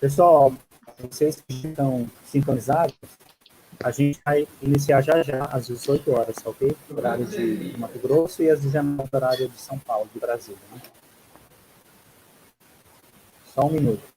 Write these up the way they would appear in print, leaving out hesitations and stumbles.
Pessoal, vocês que estão sintonizados, a gente vai iniciar já já às 18 horas, tá ok? Horário de Mato Grosso e às 19 horário de São Paulo, de Brasília. Né? Só um minuto.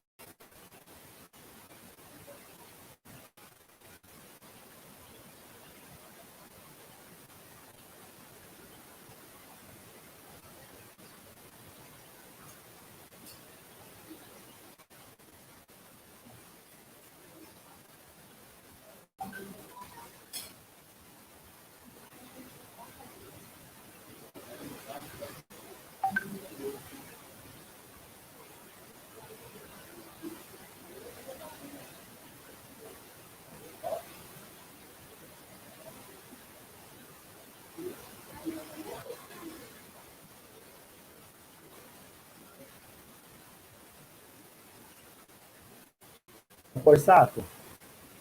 Borsato,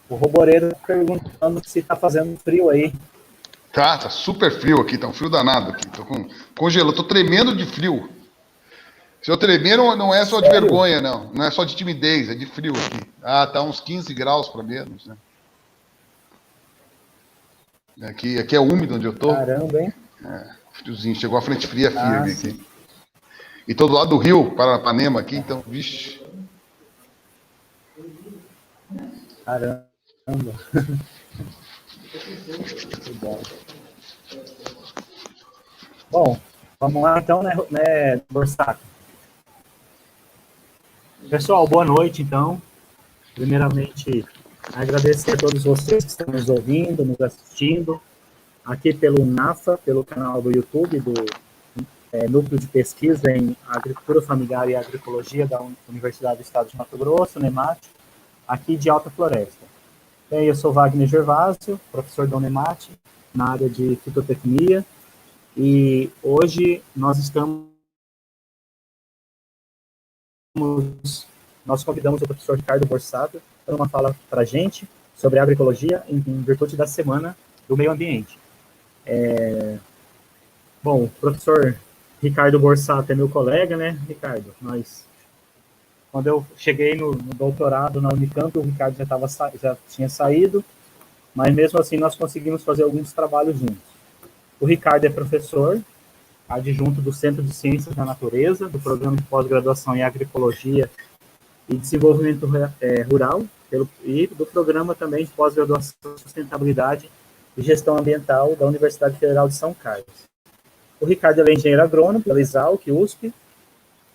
o Roboreiro está perguntando se está fazendo frio aí. Tá super frio aqui, tá um frio danado aqui. Tô congelando, tô tremendo de frio. Se eu tremer, não é só de vergonha, não. Não é só de timidez, é de frio aqui. Ah, tá uns 15 graus para menos, né? Aqui é úmido onde eu tô. Caramba, hein? Friozinho, chegou a frente fria firme aqui. E todo lado do rio, Paranapanema aqui, então, vixe. Caramba. Muito bom. Bom, vamos lá então, né, Borsato? Pessoal, boa noite, então. Primeiramente, agradecer a todos vocês que estão nos ouvindo, nos assistindo, aqui pelo NAFA, pelo canal do YouTube, do Núcleo de Pesquisa em Agricultura Familiar e Agroecologia da Universidade do Estado de Mato Grosso, NEMAT, aqui de Alta Floresta. Bem, eu sou Wagner Gervásio, professor da UNEMAT, na área de fitotecnia, e hoje nós convidamos o professor Ricardo Borsato para uma fala para a gente sobre agroecologia em virtude da Semana do Meio Ambiente. Bom, o professor Ricardo Borsato é meu colega, né, Ricardo? Quando eu cheguei no doutorado na Unicamp, o Ricardo já tinha saído, mas mesmo assim nós conseguimos fazer alguns trabalhos juntos. O Ricardo é professor adjunto do Centro de Ciências da Natureza, do Programa de Pós-Graduação em Agroecologia e Desenvolvimento Rural, e do Programa também de Pós-Graduação em Sustentabilidade e Gestão Ambiental da Universidade Federal de São Carlos. O Ricardo é engenheiro agrônomo pela Exalc, USP,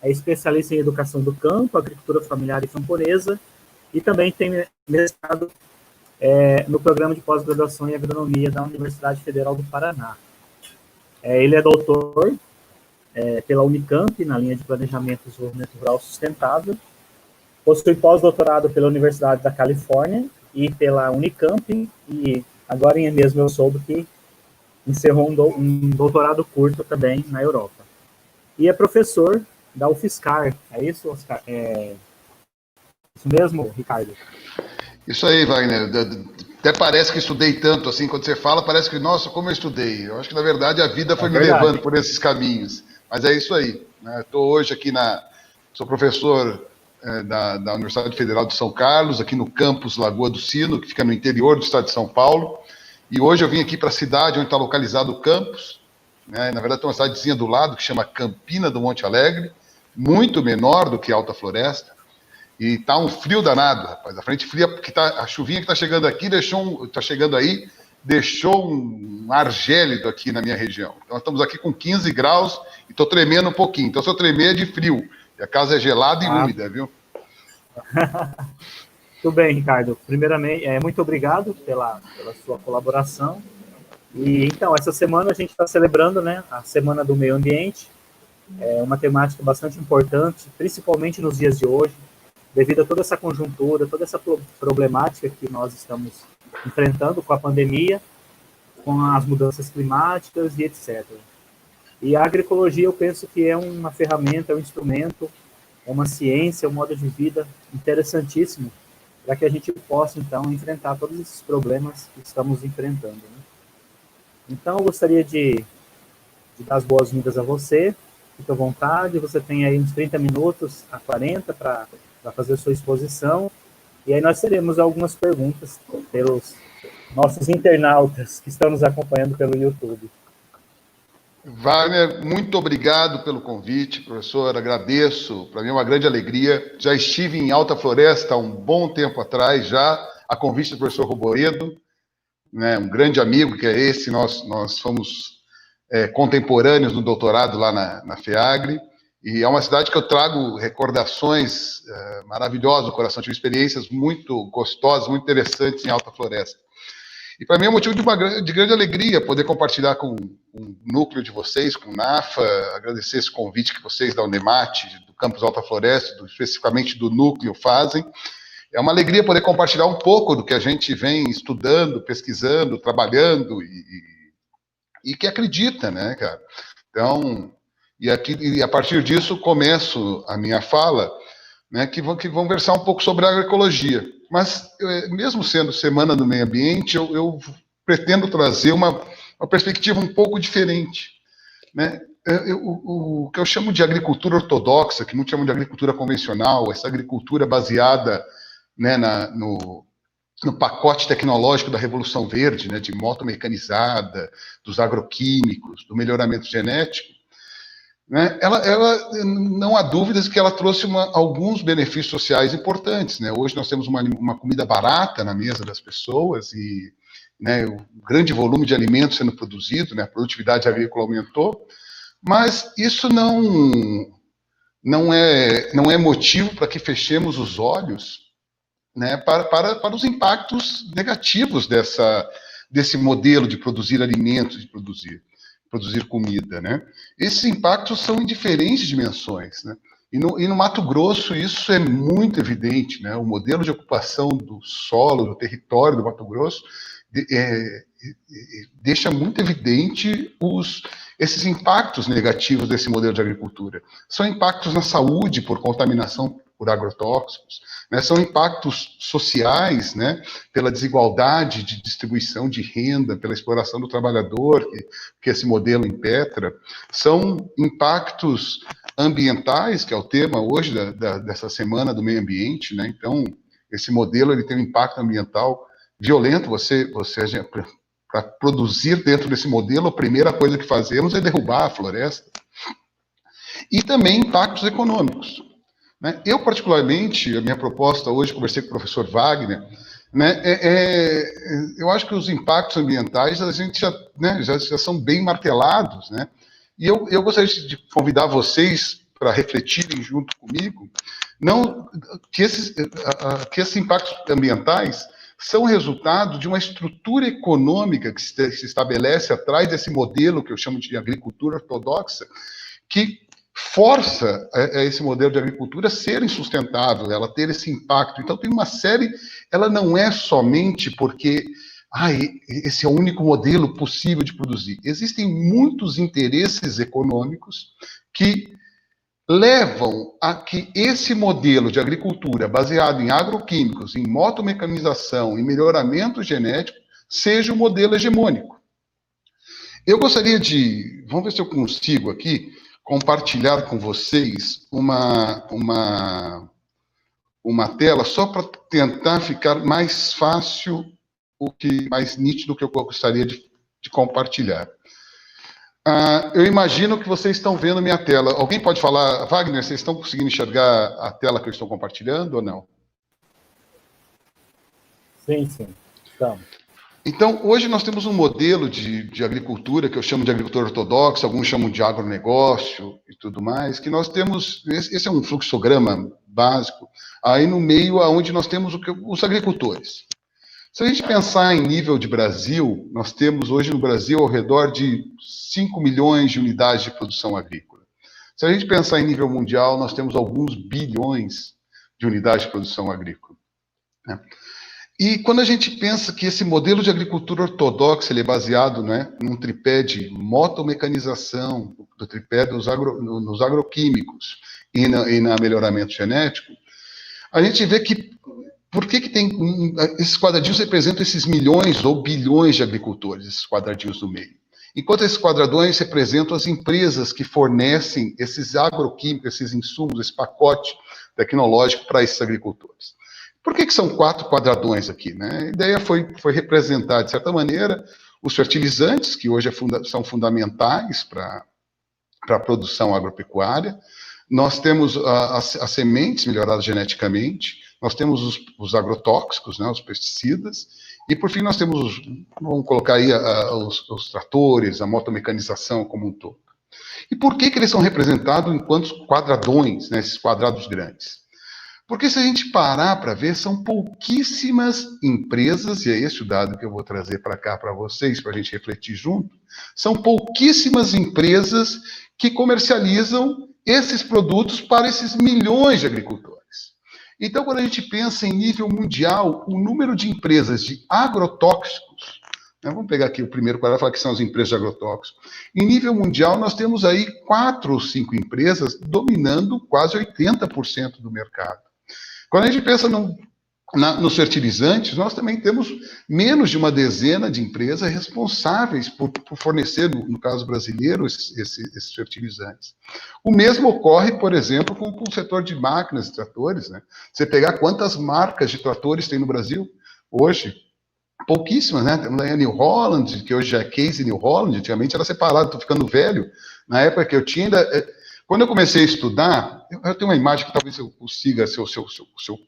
é especialista em educação do campo, agricultura familiar e camponesa, e também tem mestrado no Programa de Pós-Graduação em Agronomia da Universidade Federal do Paraná. Ele é doutor pela Unicamp, na linha de Planejamento e Desenvolvimento Rural Sustentável, possui pós-doutorado pela Universidade da Califórnia e pela Unicamp, e agora mesmo eu soube que encerrou um doutorado curto também na Europa. E é professor da UFSCar, é isso, Oscar? Isso mesmo, Ricardo? Isso aí, Wagner. Até parece que estudei tanto, assim, quando você fala, parece que, nossa, como eu estudei. Eu acho que, na verdade, a vida foi me levando por esses caminhos. Mas é isso aí. Né? Estou hoje aqui sou professor da Universidade Federal de São Carlos, aqui no campus Lagoa do Sino, que fica no interior do estado de São Paulo. E hoje eu vim aqui para a cidade onde está localizado o campus. Né? Na verdade, tem uma cidadezinha do lado que chama Campina do Monte Alegre, muito menor do que Alta Floresta. E tá um frio danado, rapaz. A frente fria, porque a chuvinha que tá chegando aqui deixou um ar gélido aqui na minha região. Então, nós estamos aqui com 15 graus e tô tremendo um pouquinho. Então, se eu tremer é de frio. E a casa é gelada e úmida, viu? Tudo bem, Ricardo. Primeiramente, muito obrigado pela sua colaboração. E, então, essa semana a gente está celebrando, né, a Semana do Meio Ambiente. É uma temática bastante importante, principalmente nos dias de hoje, devido a toda essa conjuntura, toda essa problemática que nós estamos enfrentando com a pandemia, com as mudanças climáticas e etc. E a agroecologia, eu penso que é uma ferramenta, é um instrumento, é uma ciência, é um modo de vida interessantíssimo para que a gente possa, então, enfrentar todos esses problemas que estamos enfrentando. Né? Então, eu gostaria de dar as boas-vindas a você, fique à vontade, você tem aí uns 30 minutos a 40 para para fazer sua exposição. E aí nós teremos algumas perguntas pelos nossos internautas que estão nos acompanhando pelo YouTube. Wagner, muito obrigado pelo convite, professor, agradeço, para mim é uma grande alegria. Já estive em Alta Floresta há um bom tempo atrás, já, a convite do professor Roboredo, né, um grande amigo que é esse, nós fomos contemporâneos no doutorado lá na FEAGRE, e é uma cidade que eu trago recordações maravilhosas no coração, tive experiências muito gostosas, muito interessantes em Alta Floresta. E para mim é um motivo de grande alegria poder compartilhar com o núcleo de vocês, com o NAFA, agradecer esse convite que vocês da Unemat, do Campus Alta Floresta, especificamente do núcleo, fazem. É uma alegria poder compartilhar um pouco do que a gente vem estudando, pesquisando, trabalhando e que acredita, né, cara? Então, e a partir disso começo a minha fala, né, que vão versar um pouco sobre a agroecologia. Mas, mesmo sendo Semana do Meio Ambiente, eu pretendo trazer uma perspectiva um pouco diferente, né? O que eu chamo de agricultura ortodoxa, que muitos chamam de agricultura convencional, essa agricultura baseada, né, no pacote tecnológico da Revolução Verde, né, de moto mecanizada, dos agroquímicos, do melhoramento genético, né, ela não há dúvidas que ela trouxe alguns benefícios sociais importantes, né? Hoje nós temos uma comida barata na mesa das pessoas e, né, o grande volume de alimentos sendo produzido, né, a produtividade agrícola aumentou, mas isso não é motivo para que fechemos os olhos, né, para os impactos negativos desse modelo de produzir alimentos, de produzir comida, né? Esses impactos são em diferentes dimensões, né? E no Mato Grosso isso é muito evidente, né? O modelo de ocupação do solo, do território do Mato Grosso deixa muito evidente esses impactos negativos desse modelo de agricultura. São impactos na saúde por contaminação por agrotóxicos, né? São impactos sociais, né? Pela desigualdade de distribuição de renda, pela exploração do trabalhador, que esse modelo impetra. São impactos ambientais, que é o tema hoje dessa Semana do Meio Ambiente, né? Então, esse modelo ele tem um impacto ambiental violento. Para produzir dentro desse modelo, a primeira coisa que fazemos é derrubar a floresta. E também impactos econômicos, né? Eu, particularmente, a minha proposta hoje, conversei com o professor Wagner, né, eu acho que os impactos ambientais a gente já são bem martelados, né? E eu gostaria de convidar vocês para refletirem junto comigo, que esses impactos ambientais são resultado de uma estrutura econômica que se estabelece atrás desse modelo que eu chamo de agricultura ortodoxa, que força esse modelo de agricultura a ser insustentável, ela ter esse impacto. Então tem uma série, ela não é somente porque esse é o único modelo possível de produzir. Existem muitos interesses econômicos que levam a que esse modelo de agricultura baseado em agroquímicos, em motomecanização, em melhoramento genético, seja o modelo hegemônico. Eu gostaria vamos ver se eu consigo aqui compartilhar com vocês uma tela só para tentar ficar mais fácil, mais nítido que eu gostaria de compartilhar. Eu imagino que vocês estão vendo minha tela. Alguém pode falar, Wagner, vocês estão conseguindo enxergar a tela que eu estou compartilhando ou não? Sim, estamos. Então, hoje nós temos um modelo de agricultura que eu chamo de agricultura ortodoxa, alguns chamam de agronegócio e tudo mais, que nós temos, esse é um fluxograma básico, aí no meio onde nós temos os agricultores. Se a gente pensar em nível de Brasil, nós temos hoje no Brasil ao redor de 5 milhões de unidades de produção agrícola. Se a gente pensar em nível mundial, nós temos alguns bilhões de unidades de produção agrícola, né? E quando a gente pensa que esse modelo de agricultura ortodoxa ele é baseado, né, num tripé de motomecanização, do tripé nos agroquímicos e na melhoramento genético, a gente vê que por que tem esses quadradinhos representam esses milhões ou bilhões de agricultores, esses quadradinhos no meio. Enquanto esses quadradões representam as empresas que fornecem esses agroquímicos, esses insumos, esse pacote tecnológico para esses agricultores. Por que são 4 quadradões aqui? Né? A ideia foi representar, de certa maneira, os fertilizantes, que hoje são fundamentais para a produção agropecuária. Nós temos as sementes melhoradas geneticamente, nós temos os agrotóxicos, né, os pesticidas, e por fim nós temos, vamos colocar aí os tratores, a motomecanização como um todo. E por que eles são representados em quantos quadradões, né, esses quadrados grandes? Porque se a gente parar para ver, são pouquíssimas empresas, e é esse o dado que eu vou trazer para cá para vocês, para a gente refletir junto, são pouquíssimas empresas que comercializam esses produtos para esses milhões de agricultores. Então, quando a gente pensa em nível mundial, o número de empresas de agrotóxicos, né, vamos pegar aqui o primeiro quadrado e falar que são as empresas de agrotóxicos. Em nível mundial, nós temos aí 4 ou 5 empresas dominando quase 80% do mercado. Quando a gente pensa nos fertilizantes, nós também temos menos de uma dezena de empresas responsáveis por fornecer, no caso brasileiro, esses fertilizantes. O mesmo ocorre, por exemplo, com o setor de máquinas e tratores. Né? Você pegar quantas marcas de tratores tem no Brasil hoje, pouquíssimas, né? Temos aí a New Holland, que hoje é Case New Holland, antigamente era separado, estou ficando velho. Na época que eu tinha ainda... Quando eu comecei a estudar, eu tenho uma imagem que talvez eu consiga, se eu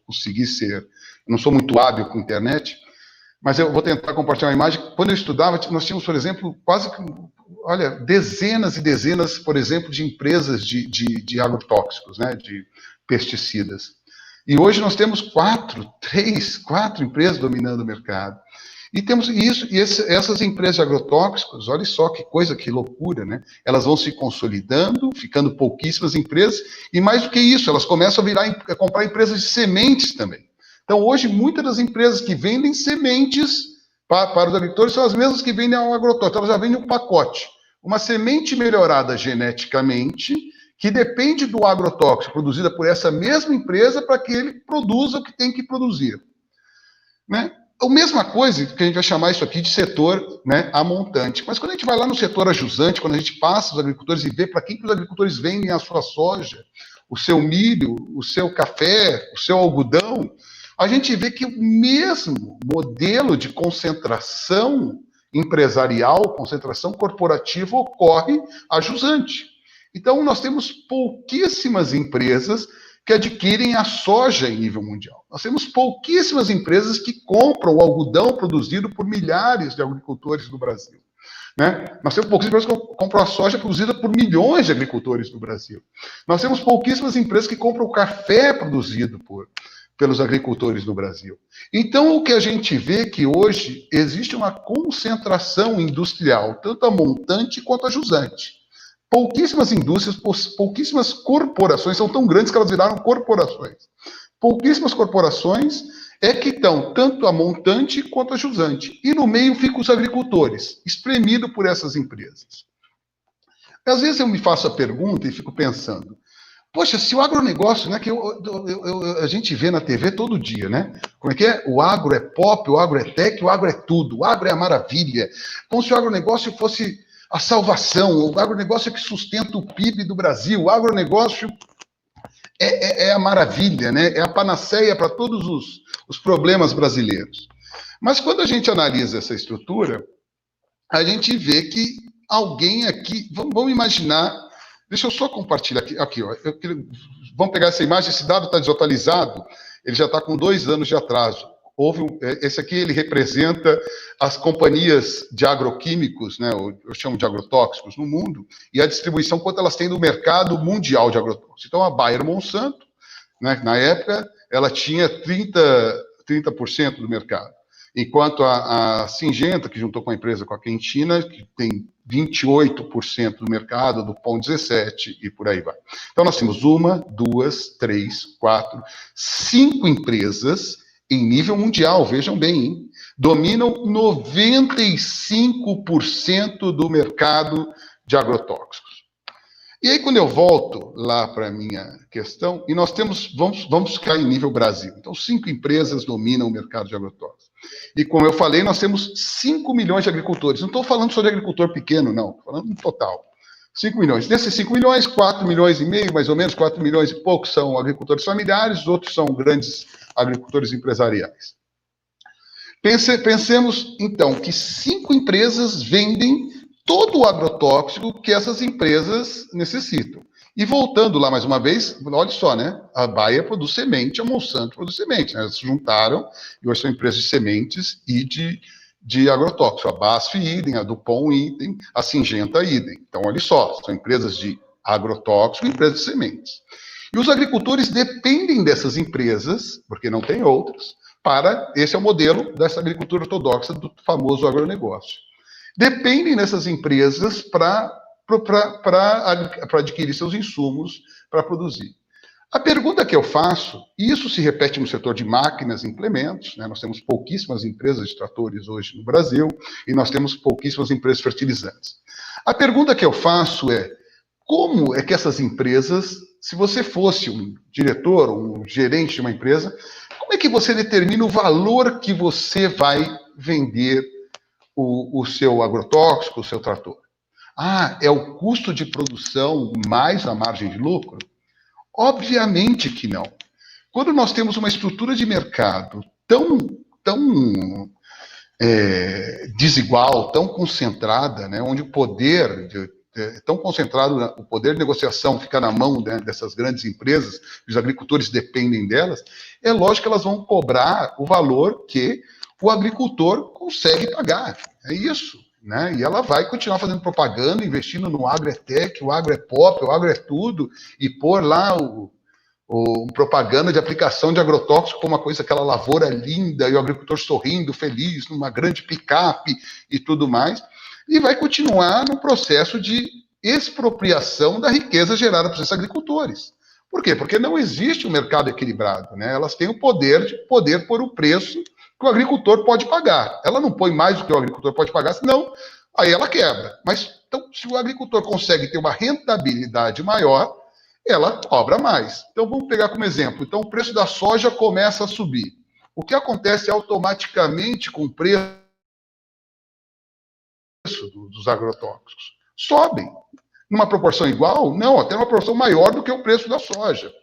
conseguir ser... Eu não sou muito hábil com internet, mas eu vou tentar compartilhar uma imagem. Quando eu estudava, nós tínhamos, por exemplo, dezenas e dezenas, por exemplo, de empresas de agrotóxicos, né, de pesticidas. E hoje nós temos 4 empresas dominando o mercado. E temos isso, e essas empresas de agrotóxicos, olha só que coisa, que loucura, né? Elas vão se consolidando, ficando pouquíssimas empresas, e mais do que isso, elas começam a comprar empresas de sementes também. Então, hoje, muitas das empresas que vendem sementes para os agricultores são as mesmas que vendem ao agrotóxico. Elas já vendem um pacote. Uma semente melhorada geneticamente, que depende do agrotóxico, produzida por essa mesma empresa, para que ele produza o que tem que produzir. Né? A mesma coisa que a gente vai chamar isso aqui de setor, né, amontante. Mas quando a gente vai lá no setor ajusante, quando a gente passa os agricultores e vê para quem que os agricultores vendem a sua soja, o seu milho, o seu café, o seu algodão, a gente vê que o mesmo modelo de concentração empresarial, concentração corporativa ocorre a jusante. Então, nós temos pouquíssimas empresas que adquirem a soja em nível mundial. Nós temos pouquíssimas empresas que compram o algodão produzido por milhares de agricultores do Brasil. Né? Nós temos pouquíssimas empresas que compram a soja produzida por milhões de agricultores do Brasil. Nós temos pouquíssimas empresas que compram o café produzido pelos agricultores do Brasil. Então, o que a gente vê é que hoje existe uma concentração industrial, tanto a montante quanto a jusante. Pouquíssimas indústrias, pouquíssimas corporações, são tão grandes que elas viraram corporações. Pouquíssimas corporações é que estão tanto a montante quanto a jusante. E no meio ficam os agricultores, espremidos por essas empresas. Às vezes eu me faço a pergunta e fico pensando, poxa, se o agronegócio, né, que a gente vê na TV todo dia, né? Como é que é? O agro é pop, o agro é tech, o agro é tudo, o agro é a maravilha. Como se o agronegócio fosse a salvação, o agronegócio é que sustenta o PIB do Brasil, o agronegócio é a maravilha, né? É a panaceia para todos os problemas brasileiros. Mas quando a gente analisa essa estrutura, a gente vê que alguém aqui, vamos imaginar, deixa eu só compartilhar aqui ó, vamos pegar essa imagem, esse dado está desatualizado, ele já está com 2 anos de atraso. Esse aqui ele representa as companhias de agroquímicos, né, eu chamo de agrotóxicos no mundo, e a distribuição quanto elas têm no mercado mundial de agrotóxicos. Então a Bayer Monsanto, né, na época, ela tinha 30% do mercado, enquanto a Syngenta, que juntou com a empresa com a Quentina, que tem 28% do mercado, do Pão 17% e por aí vai. Então nós temos 1, 2, 3, 4, 5 empresas em nível mundial, vejam bem, hein? Dominam 95% do mercado de agrotóxicos. E aí, quando eu volto lá para a minha questão, e nós temos, vamos ficar em nível Brasil. Então, 5 empresas dominam o mercado de agrotóxicos. E como eu falei, nós temos 5 milhões de agricultores. Não estou falando só de agricultor pequeno, não. Estou falando no total. 5 milhões. Desses 5 milhões, 4 milhões e meio, mais ou menos, 4 milhões e pouco são agricultores familiares, outros são grandes agricultores empresariais. Pensemos, então, que 5 empresas vendem todo o agrotóxico que essas empresas necessitam. E voltando lá mais uma vez, olha só, né? A Bayer produz semente, a Monsanto produz semente. Né? Elas se juntaram e hoje são empresas de sementes e de agrotóxico. A BASF, idem, a Dupont, idem, a Syngenta, idem. Então, olha só, são empresas de agrotóxico e empresas de sementes. E os agricultores dependem dessas empresas, porque não tem outras, esse é o modelo dessa agricultura ortodoxa do famoso agronegócio. Dependem dessas empresas para adquirir seus insumos para produzir. A pergunta que eu faço, e isso se repete no setor de máquinas e implementos, né? Nós temos pouquíssimas empresas de tratores hoje no Brasil e nós temos pouquíssimas empresas fertilizantes. A pergunta que eu faço é, como é que essas empresas, se você fosse um diretor, um gerente de uma empresa, como é que você determina o valor que você vai vender o seu agrotóxico, o seu trator? Ah, é o custo de produção mais a margem de lucro? Obviamente que não. Quando nós temos uma estrutura de mercado tão desigual, tão concentrada, né, onde o poder tão concentrado, o poder de negociação fica na mão, né, dessas grandes empresas, os agricultores dependem delas, é lógico que elas vão cobrar o valor que o agricultor consegue pagar. É isso. Né? E ela vai continuar fazendo propaganda, investindo no agro é tech, o agro é pop, o agro é tudo, e pôr lá propaganda de aplicação de agrotóxico como uma coisa, aquela lavoura linda, e o agricultor sorrindo, feliz, numa grande picape e tudo mais, e vai continuar no processo de expropriação da riqueza gerada por esses agricultores. Por quê? Porque não existe um mercado equilibrado, né? Elas têm o poder de pôr o preço que o agricultor pode pagar. Ela não põe mais do que o agricultor pode pagar, senão aí ela quebra. Mas então, se o agricultor consegue ter uma rentabilidade maior, ela cobra mais. Então vamos pegar como exemplo. Então o preço da soja começa a subir. O que acontece automaticamente com o preço dos agrotóxicos? Sobem. Numa proporção igual? Não, até uma proporção maior do que o preço da soja.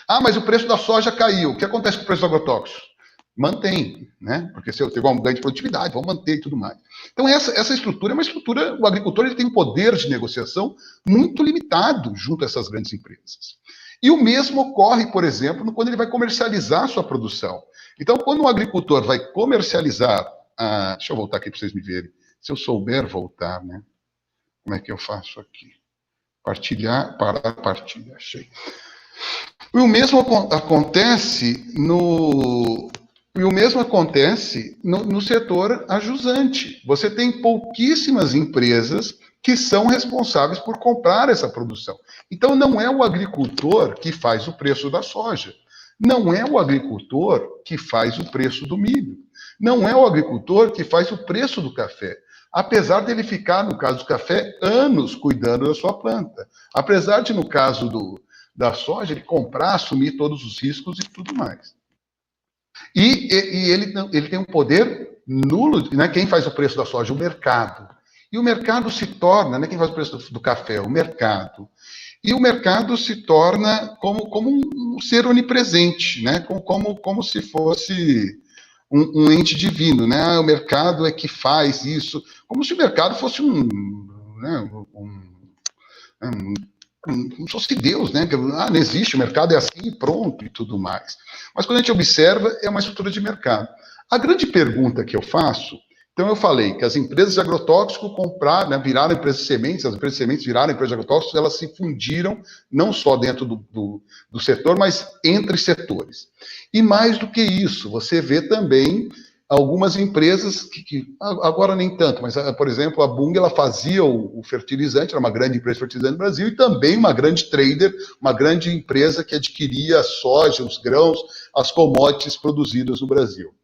Ah, mas o preço da soja caiu. O que acontece com o preço do agrotóxico? Mantém, né? Porque se eu tiver um ganho de produtividade, vão manter e tudo mais. Então, essa estrutura é uma estrutura, o agricultor ele tem um poder de negociação muito limitado junto a essas grandes empresas. E o mesmo ocorre, por exemplo, quando ele vai comercializar a sua produção. Então, quando um agricultor vai comercializar, deixa eu voltar aqui para vocês me verem, se eu souber voltar, né? Como é que eu faço aqui? Partilhar, parar, partilha, achei. E o mesmo acontece no setor ajusante. Você tem pouquíssimas empresas que são responsáveis por comprar essa produção. Então, não é o agricultor que faz o preço da soja. Não é o agricultor que faz o preço do milho. Não é o agricultor que faz o preço do café. Apesar dele ficar, no caso do café, anos cuidando da sua planta. Apesar de, no caso da soja, ele comprar, assumir todos os riscos e tudo mais. E ele tem um poder nulo, né? Quem faz o preço da soja? O mercado. E o mercado se torna, né? Quem faz o preço do café? O mercado. E o mercado se torna como um ser onipresente, né? Como se fosse um ente divino, né? O mercado é que faz isso, como se o mercado fosse como se fosse Deus, né? Não existe, o mercado é assim, pronto, e tudo mais. Mas quando a gente observa, é uma estrutura de mercado. A grande pergunta que eu faço, então eu falei que as empresas de agrotóxico compraram, né, viraram empresas de sementes, as empresas de sementes viraram empresas de agrotóxicos, elas se fundiram, não só dentro do setor, mas entre setores. E mais do que isso, você vê também algumas empresas que agora nem tanto, mas, por exemplo, a Bunge, ela fazia o fertilizante, era uma grande empresa de fertilizante no Brasil, e também uma grande trader, uma grande empresa que adquiria a soja, os grãos, as commodities produzidas no Brasil.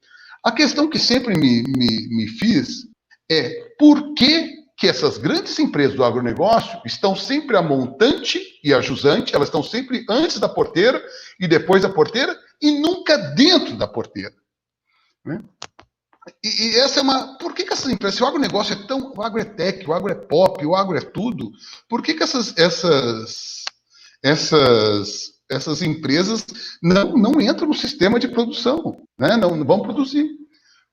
A questão que sempre me fiz é por que essas grandes empresas do agronegócio estão sempre a montante e a jusante, elas estão sempre antes da porteira e depois da porteira e nunca dentro da porteira. Né? E essa é uma... Por que essas empresas, se o agronegócio é tão, o agro é tech, o agro é pop, o agro é tudo, por que essas empresas não entram no sistema de produção, né? Não vão produzir?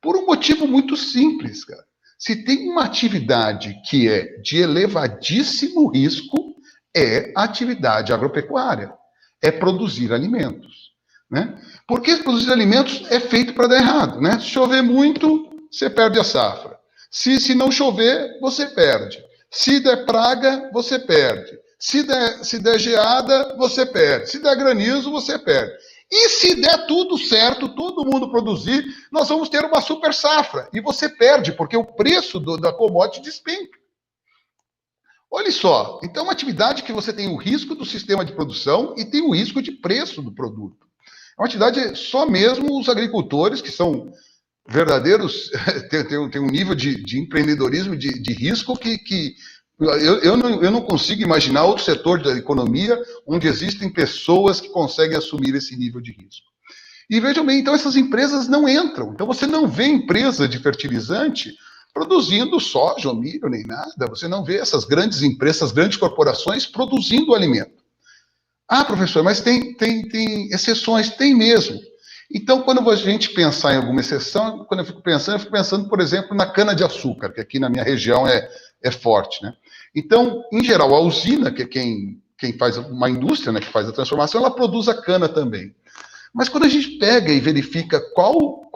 Por um motivo muito simples, cara. Se tem uma atividade que é de elevadíssimo risco, é a atividade agropecuária, é produzir alimentos, né? Porque produzir alimentos é feito para dar errado, né? Se chover muito, você perde a safra. Se não chover, você perde. Se der praga, você perde. Se der geada, você perde. Se der granizo, você perde. E se der tudo certo, todo mundo produzir, nós vamos ter uma super safra. E você perde, porque o preço da commodity despenca. Olha só, então é uma atividade que você tem o risco do sistema de produção e tem o risco de preço do produto. É uma atividade só mesmo os agricultores, que são verdadeiros, tem um nível de empreendedorismo, de risco que eu não consigo imaginar outro setor da economia onde existem pessoas que conseguem assumir esse nível de risco. E vejam bem, então essas empresas não entram. Então você não vê empresa de fertilizante produzindo soja ou milho, nem nada. Você não vê essas grandes empresas, essas grandes corporações produzindo alimento. Ah, professor, mas tem exceções? Tem mesmo. Então, quando a gente pensar em alguma exceção, quando eu fico pensando, por exemplo, na cana-de-açúcar, que aqui na minha região é forte, né? Então, em geral, a usina, que é quem faz uma indústria, né, que faz a transformação, ela produz a cana também. Mas quando a gente pega e verifica qual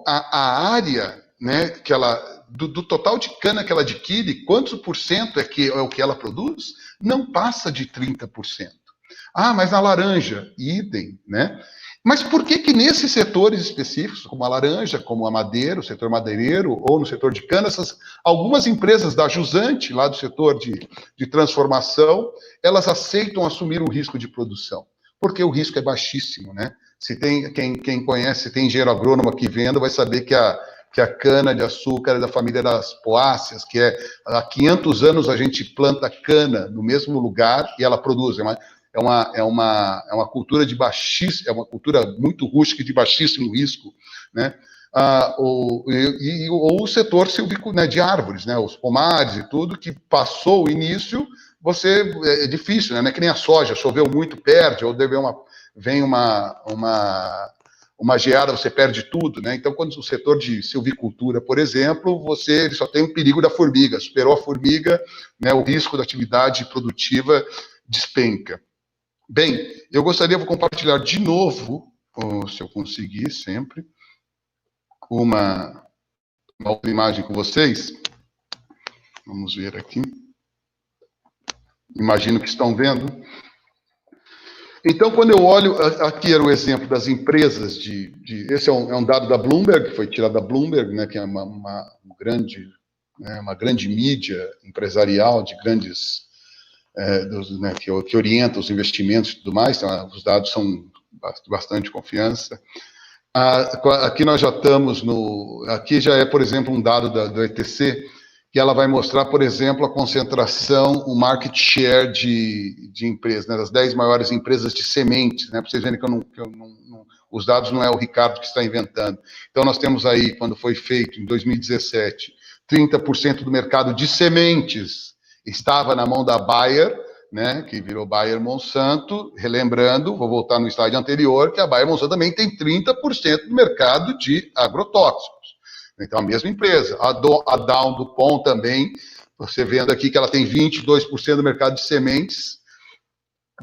a área, né, que ela, do total de cana que ela adquire, quantos por cento é o que ela produz, não passa de 30%. Ah, mas na laranja, idem, né? Mas por que nesses setores específicos, como a laranja, como a madeira, o setor madeireiro, ou no setor de cana, algumas empresas da jusante, lá do setor de transformação, elas aceitam assumir o risco de produção? Porque o risco é baixíssimo, né? Se tem, quem conhece, se tem engenheiro agrônomo aqui vendo, vai saber que a cana-de-açúcar é da família das poáceas, que há 500 anos a gente planta cana no mesmo lugar e ela produz. É uma cultura de baixíssimo, é uma cultura muito rústica e de baixíssimo risco, né? Ou o setor silvícola, né, de árvores, né, os pomares e tudo, que passou o início, é difícil, né? Não é que nem a soja, choveu muito, perde, ou vem uma geada, você perde tudo, né? Então, quando o setor de silvicultura, por exemplo, ele só tem o perigo da formiga, superou a formiga, né, o risco da atividade produtiva despenca. Bem, vou compartilhar de novo, se eu conseguir sempre, uma outra imagem com vocês. Vamos ver aqui. Imagino que estão vendo. Então, quando eu olho, aqui era o exemplo das empresas esse é um dado da Bloomberg, que foi tirado da Bloomberg, né, que é uma grande mídia empresarial de grandes né, que orienta os investimentos e tudo mais, então, os dados são de bastante confiança. Aqui nós já estamos aqui já é, por exemplo, um dado do ETC, que ela vai mostrar, por exemplo, a concentração, o market share de empresas, né, das 10 maiores empresas de sementes, né, para vocês verem que os dados não é o Ricardo que está inventando. Então, nós temos aí, quando foi feito, em 2017, 30% do mercado de sementes estava na mão da Bayer, né, que virou Bayer Monsanto. Relembrando, vou voltar no slide anterior, que a Bayer Monsanto também tem 30% do mercado de agrotóxicos. Então, a mesma empresa. A Dow DuPont também, você vendo aqui que ela tem 22% do mercado de sementes,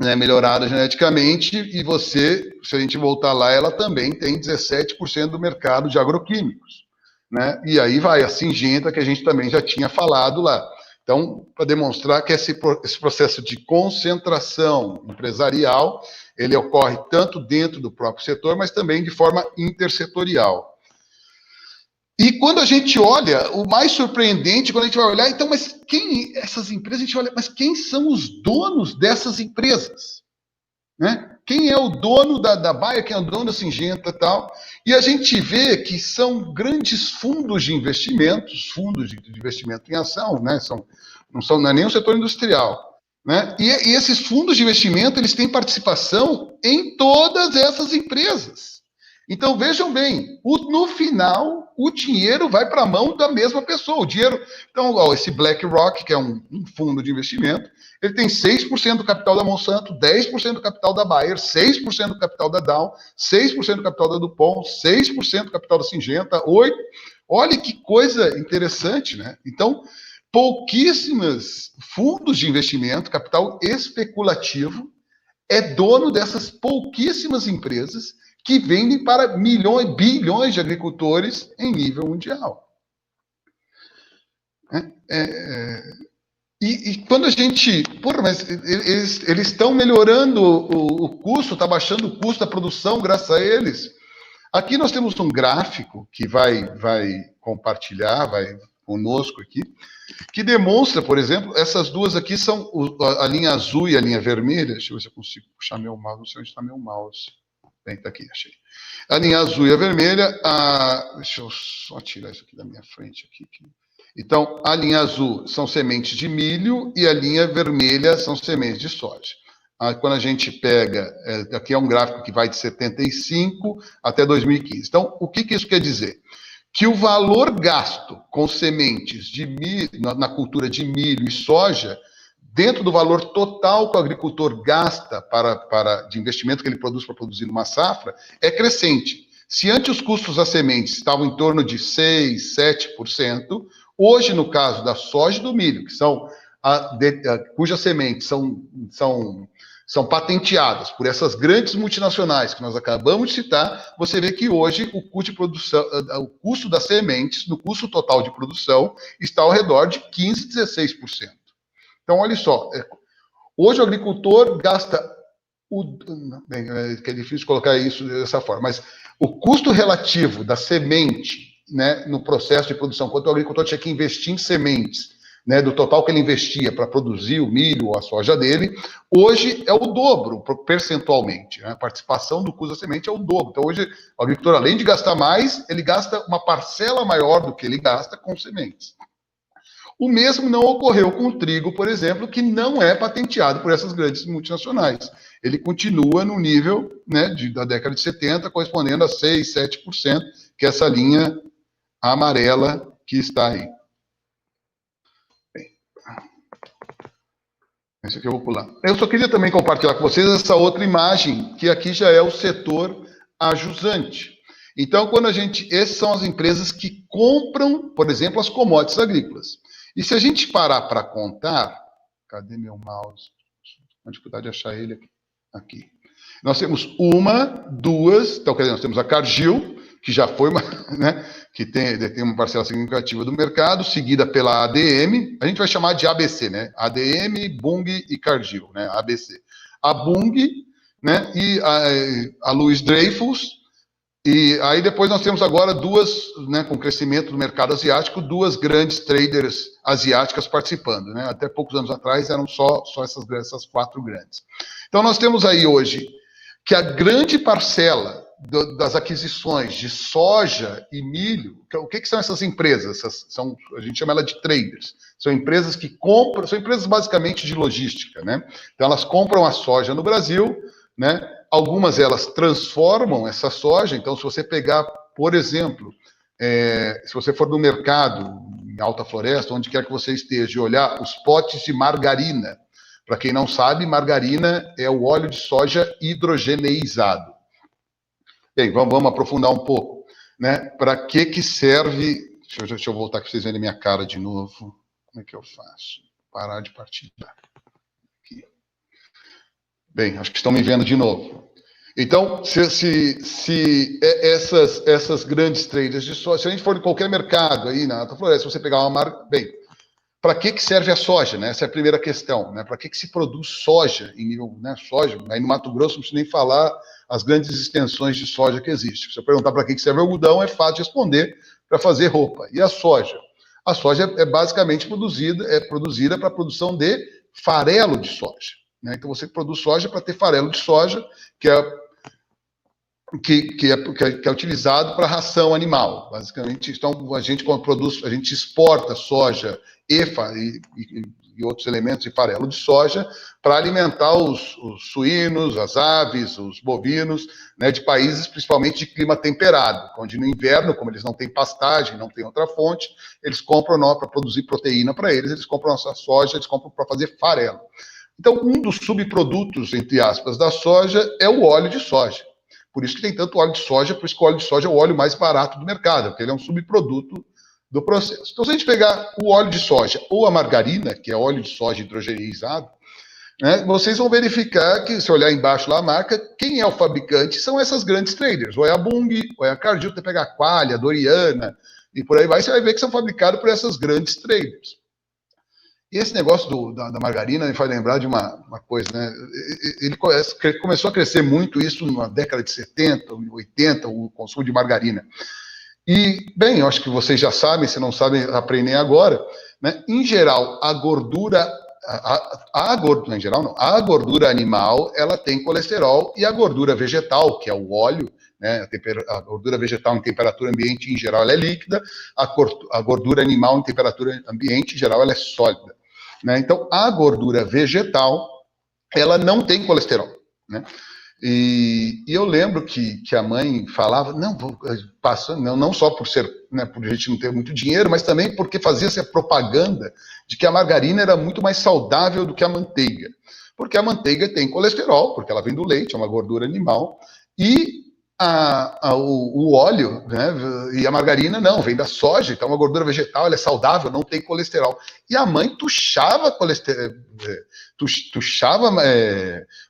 né, melhorada geneticamente, e se a gente voltar lá, ela também tem 17% do mercado de agroquímicos, né? E aí vai a Syngenta, que a gente também já tinha falado lá. Então, para demonstrar que esse processo de concentração empresarial, ele ocorre tanto dentro do próprio setor, mas também de forma intersetorial. E quando a gente olha, o mais surpreendente, quando a gente vai olhar, então, mas essas empresas, a gente olha, mas quem são os donos dessas empresas? Né? Quem é o dono da Bayer, quem é o dono da Syngenta e tal? E a gente vê que são grandes fundos de investimento em ação, né? Não é nem o setor industrial, né? E esses fundos de investimento, eles têm participação em todas essas empresas. Então, vejam bem, no final, o dinheiro vai para a mão da mesma pessoa. O dinheiro. Então, ó, esse BlackRock, que é um fundo de investimento, ele tem 6% do capital da Monsanto, 10% do capital da Bayer, 6% do capital da Dow, 6% do capital da DuPont, 6% do capital da Syngenta, 8%. Olha que coisa interessante, né? Então, pouquíssimos fundos de investimento, capital especulativo, é dono dessas pouquíssimas empresas que vendem para milhões, bilhões de agricultores em nível mundial. E quando a gente... Porra, mas eles estão melhorando o custo, está baixando o custo da produção graças a eles. Aqui nós temos um gráfico que vai compartilhar, vai conosco aqui, que demonstra, por exemplo, essas duas aqui são a linha azul e a linha vermelha. Deixa eu ver se eu consigo puxar meu mouse, não sei onde está meu mouse. Bem, tá aqui, achei. A linha azul e a vermelha, deixa eu só tirar isso aqui da minha frente. Então, a linha azul são sementes de milho e a linha vermelha são sementes de soja. Quando a gente pega, aqui é um gráfico que vai de 75 até 2015. Então, o que isso quer dizer? Que o valor gasto com sementes de milho, na cultura de milho e soja, dentro do valor total que o agricultor gasta de investimento que ele produz para produzir uma safra, é crescente. Se antes os custos das sementes estavam em torno de 6%, 7%, hoje, no caso da soja e do milho, que são cujas sementes são patenteadas por essas grandes multinacionais que nós acabamos de citar, você vê que hoje o custo de produção, o custo das sementes, no custo total de produção, está ao redor de 15%, 16%. Então, olha só, hoje o agricultor gasta, que é difícil colocar isso dessa forma, mas o custo relativo da semente, né, no processo de produção, quanto o agricultor tinha que investir em sementes, né, do total que ele investia para produzir o milho ou a soja dele, hoje é o dobro, percentualmente. Né? A participação do custo da semente é o dobro. Então, hoje, o agricultor, além de gastar mais, ele gasta uma parcela maior do que ele gasta com sementes. O mesmo não ocorreu com o trigo, por exemplo, que não é patenteado por essas grandes multinacionais. Ele continua no nível, né, da década de 70, correspondendo a 6%, 7%, que é essa linha amarela que está aí. Esse aqui eu vou pular. Eu só queria também compartilhar com vocês essa outra imagem, que aqui já é o setor ajusante. Então, essas são as empresas que compram, por exemplo, as commodities agrícolas. E se a gente parar para contar, cadê meu mouse? Uma dificuldade de achar ele aqui. Nós temos uma, duas, então, quer dizer, nós temos a Cargill, que já foi uma, né, que tem uma parcela significativa do mercado, seguida pela ADM, a gente vai chamar de ABC, né? ADM, Bunge e Cargill, né? ABC. A Bunge, né, e a Louis Dreyfus, e aí depois nós temos agora duas, né, com o crescimento do mercado asiático, duas grandes traders asiáticas participando, né? Até poucos anos atrás eram só essas quatro grandes. Então nós temos aí hoje que a grande parcela das aquisições de soja e milho, o que são essas empresas? A gente chama ela de traders. São empresas que compram, são empresas basicamente de logística, né? Então elas compram a soja no Brasil, né? Algumas elas transformam essa soja. Então, se você pegar, por exemplo, se você for no mercado, em Alta Floresta, onde quer que você esteja, e olhar os potes de margarina. Para quem não sabe, margarina é o óleo de soja hidrogeneizado. Bem, vamos aprofundar um pouco, né? Para que serve... Deixa eu voltar aqui para vocês verem minha cara de novo. Como é que eu faço? Parar de partilhar. Aqui. Bem, acho que estão me vendo de novo. Então, se essas grandes traders de soja, se a gente for em qualquer mercado aí na Alta Floresta, se você pegar uma marca... Bem, para que serve a soja, né? Essa é a primeira questão, né? Para que se produz soja em nível, né? Soja, aí no Mato Grosso não preciso nem falar as grandes extensões de soja que existem. Se eu perguntar para que serve o algodão, é fácil de responder, para fazer roupa. E a soja? A soja é basicamente produzida para a produção de farelo de soja, né? Então você produz soja para ter farelo de soja, que é utilizado para ração animal, basicamente. Então, quando a gente exporta soja e e outros elementos de farelo de soja para alimentar os suínos, as aves, os bovinos, né, de países principalmente de clima temperado, onde no inverno, como eles não têm pastagem, não têm outra fonte, eles compram para produzir proteína para eles compram nossa soja, eles compram para fazer farelo. Então, um dos subprodutos, entre aspas, da soja é o óleo de soja. Por isso que tem tanto óleo de soja, por isso que o óleo de soja é o óleo mais barato do mercado, porque ele é um subproduto do processo. Então, se a gente pegar o óleo de soja ou a margarina, que é óleo de soja hidrogeneizado, né, vocês vão verificar que, se olhar embaixo lá a marca, quem é o fabricante são essas grandes traders, ou é a Bunge, ou é a Cargill, você pega a Qualia, a Doriana, e por aí vai, você vai ver que são fabricados por essas grandes traders. E esse negócio da margarina me faz lembrar de uma coisa, né? Ele começou a crescer muito isso na década de 70, 80, o consumo de margarina. E, bem, eu acho que vocês já sabem, se não sabem, aprendem agora, né? Em geral, a gordura, em geral não, a gordura animal, ela tem colesterol, e a gordura vegetal, que é o óleo, né? A gordura vegetal em temperatura ambiente, em geral, ela é líquida, a gordura animal em temperatura ambiente, em geral, ela é sólida. Né? Então, a gordura vegetal, ela não tem colesterol, né? E eu lembro que a mãe falava, não só por ser, né, por a gente não ter muito dinheiro, mas também porque fazia-se a propaganda de que a margarina era muito mais saudável do que a manteiga. Porque a manteiga tem colesterol, porque ela vem do leite, é uma gordura animal, e o óleo, né, e a margarina não, vem da soja, então a gordura vegetal ela é saudável, não tem colesterol. E a mãe tuchava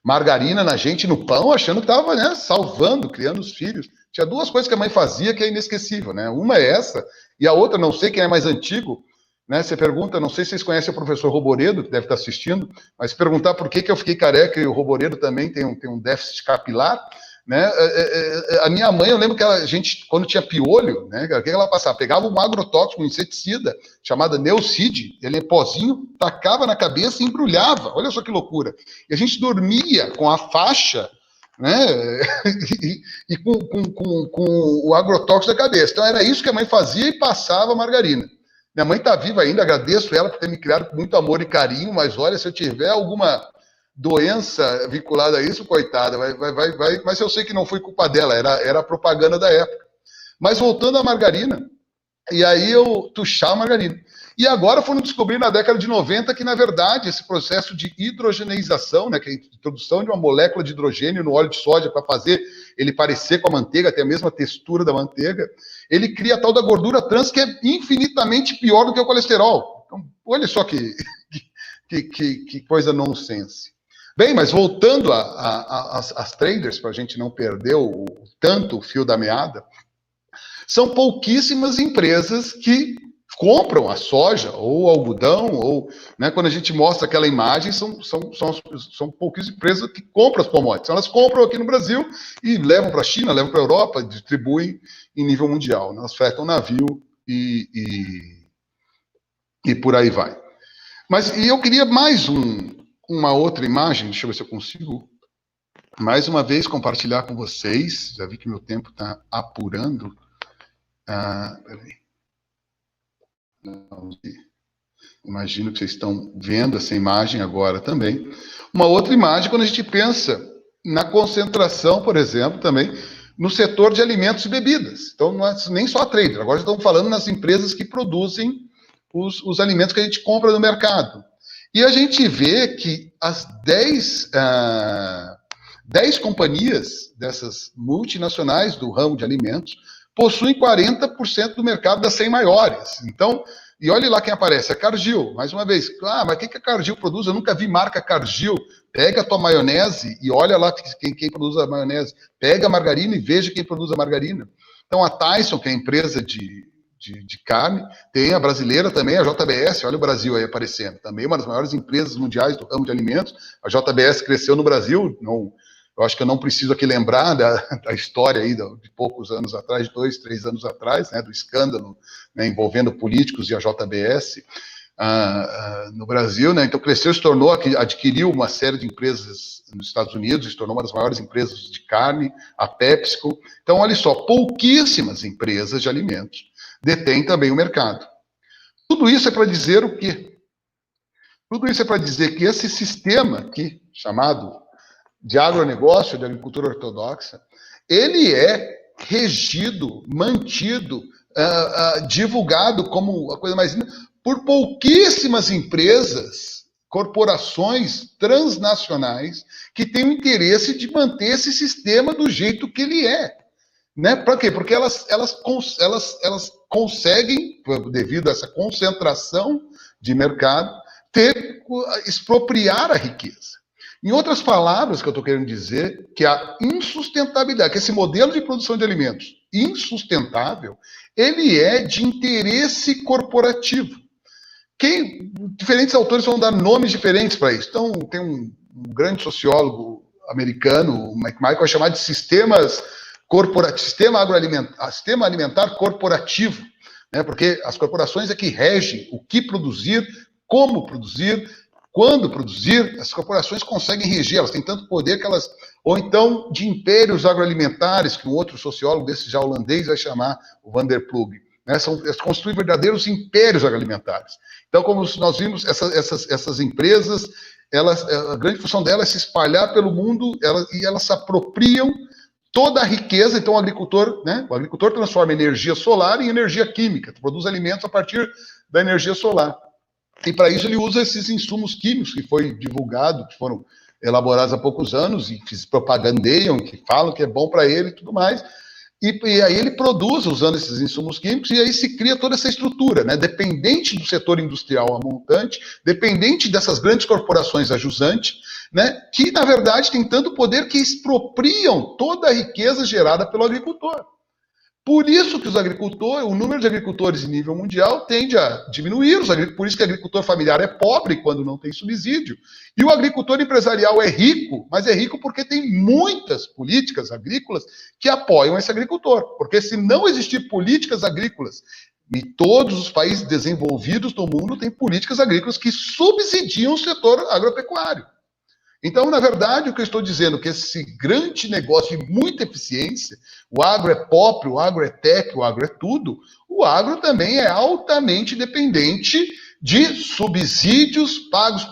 margarina na gente no pão, achando que estava, né, salvando, criando os filhos. Tinha duas coisas que a mãe fazia que é inesquecível, né? Uma é essa, e a outra, não sei quem é mais antigo, né? Você pergunta, não sei se vocês conhecem o professor Roboredo, que deve estar assistindo, mas se perguntar por que eu fiquei careca e o Roboredo também tem um déficit capilar, né? A minha mãe, eu lembro que a gente, quando tinha piolho, né, o que ela passava? Pegava um agrotóxico, um inseticida, chamado Neocid, ele é pozinho, tacava na cabeça e embrulhava. Olha só que loucura. E a gente dormia com a faixa, né, e com o agrotóxico da cabeça. Então era isso que a mãe fazia e passava a margarina. Minha mãe está viva ainda, agradeço ela por ter me criado com muito amor e carinho, mas olha, se eu tiver alguma doença vinculada a isso, coitada, mas eu sei que não foi culpa dela, era a propaganda da época. Mas voltando à margarina, e aí eu tuchava a margarina. E agora foram descobrir na década de 90 que, na verdade, esse processo de hidrogeneização, né, que é a introdução de uma molécula de hidrogênio no óleo de soja para fazer ele parecer com a manteiga, ter a mesma textura da manteiga, ele cria a tal da gordura trans, que é infinitamente pior do que o colesterol. Então, olha só que coisa nonsense. Bem, mas voltando às traders, para a gente não perder tanto o fio da meada, são pouquíssimas empresas que compram a soja ou o algodão, ou, né, quando a gente mostra aquela imagem, são pouquíssimas empresas que compram as commodities. Elas compram aqui no Brasil e levam para a China, levam para a Europa, distribuem em nível mundial. Elas fretam navio e por aí vai. Mas e eu queria mais uma outra imagem, deixa eu ver se eu consigo, mais uma vez, compartilhar com vocês. Já vi que meu tempo está apurando. Peraí. Imagino que vocês estão vendo essa imagem agora também. Uma outra imagem, quando a gente pensa na concentração, por exemplo, também, no setor de alimentos e bebidas. Então, não é nem só a trader, agora estamos falando nas empresas que produzem os alimentos que a gente compra no mercado. E a gente vê que as 10 companhias dessas multinacionais do ramo de alimentos possuem 40% do mercado das 100 maiores. Então, e olhe lá quem aparece, a Cargill, mais uma vez. Mas o que a Cargill produz? Eu nunca vi marca Cargill. Pega a tua maionese e olha lá quem produz a maionese. Pega a margarina e veja quem produz a margarina. Então, a Tyson, que é a empresa de carne, tem a brasileira também, a JBS, olha o Brasil aí aparecendo, também uma das maiores empresas mundiais do ramo de alimentos. A JBS cresceu no Brasil, eu acho que eu não preciso aqui lembrar da história aí de poucos anos atrás, 2, 3 anos atrás, né, do escândalo, né, envolvendo políticos e a JBS no Brasil, né, então cresceu, se tornou, adquiriu uma série de empresas nos Estados Unidos, se tornou uma das maiores empresas de carne, a PepsiCo. Então, olha só, pouquíssimas empresas de alimentos detêm também o mercado. Tudo isso é para dizer o quê? Tudo isso é para dizer que esse sistema aqui, chamado de agronegócio, de agricultura ortodoxa, ele é regido, mantido, divulgado como a coisa mais linda por pouquíssimas empresas, corporações transnacionais que têm o interesse de manter esse sistema do jeito que ele é. Né? Para quê? Porque elas conseguem, devido a essa concentração de mercado, expropriar a riqueza. Em outras palavras, que eu estou querendo dizer, que a insustentabilidade, que esse modelo de produção de alimentos insustentável, ele é de interesse corporativo. Diferentes autores vão dar nomes diferentes para isso. Então, tem um grande sociólogo americano, o Mike Michael, vai chamar de sistema alimentar corporativo, né? Porque as corporações é que regem o que produzir, como produzir, quando produzir. As corporações conseguem reger, elas têm tanto poder que elas... Ou então de impérios agroalimentares, que um outro sociólogo desse já holandês vai chamar, o Van der Ploeg. Né? Elas construem verdadeiros impérios agroalimentares. Então, como nós vimos, essas empresas, a grande função delas é se espalhar pelo mundo, e elas se apropriam toda a riqueza. Então, o agricultor transforma energia solar em energia química, produz alimentos a partir da energia solar. E para isso ele usa esses insumos químicos que foi divulgado, que foram elaborados há poucos anos e que se propagandeiam, que falam que é bom para ele e tudo mais. E aí ele produz usando esses insumos químicos, e aí se cria toda essa estrutura, né? Dependente do setor industrial a montante, dependente dessas grandes corporações a jusante, né? Que na verdade tem tanto poder que expropriam toda a riqueza gerada pelo agricultor. Por isso que o número de agricultores em nível mundial tende a diminuir, por isso que o agricultor familiar é pobre quando não tem subsídio. E o agricultor empresarial é rico, mas é rico porque tem muitas políticas agrícolas que apoiam esse agricultor. Porque se não existir políticas agrícolas, e todos os países desenvolvidos do mundo têm políticas agrícolas que subsidiam o setor agropecuário. Então, na verdade, o que eu estou dizendo é que esse grande negócio de muita eficiência, o agro é pop, o agro é tech, o agro é tudo, o agro também é altamente dependente de subsídios pagos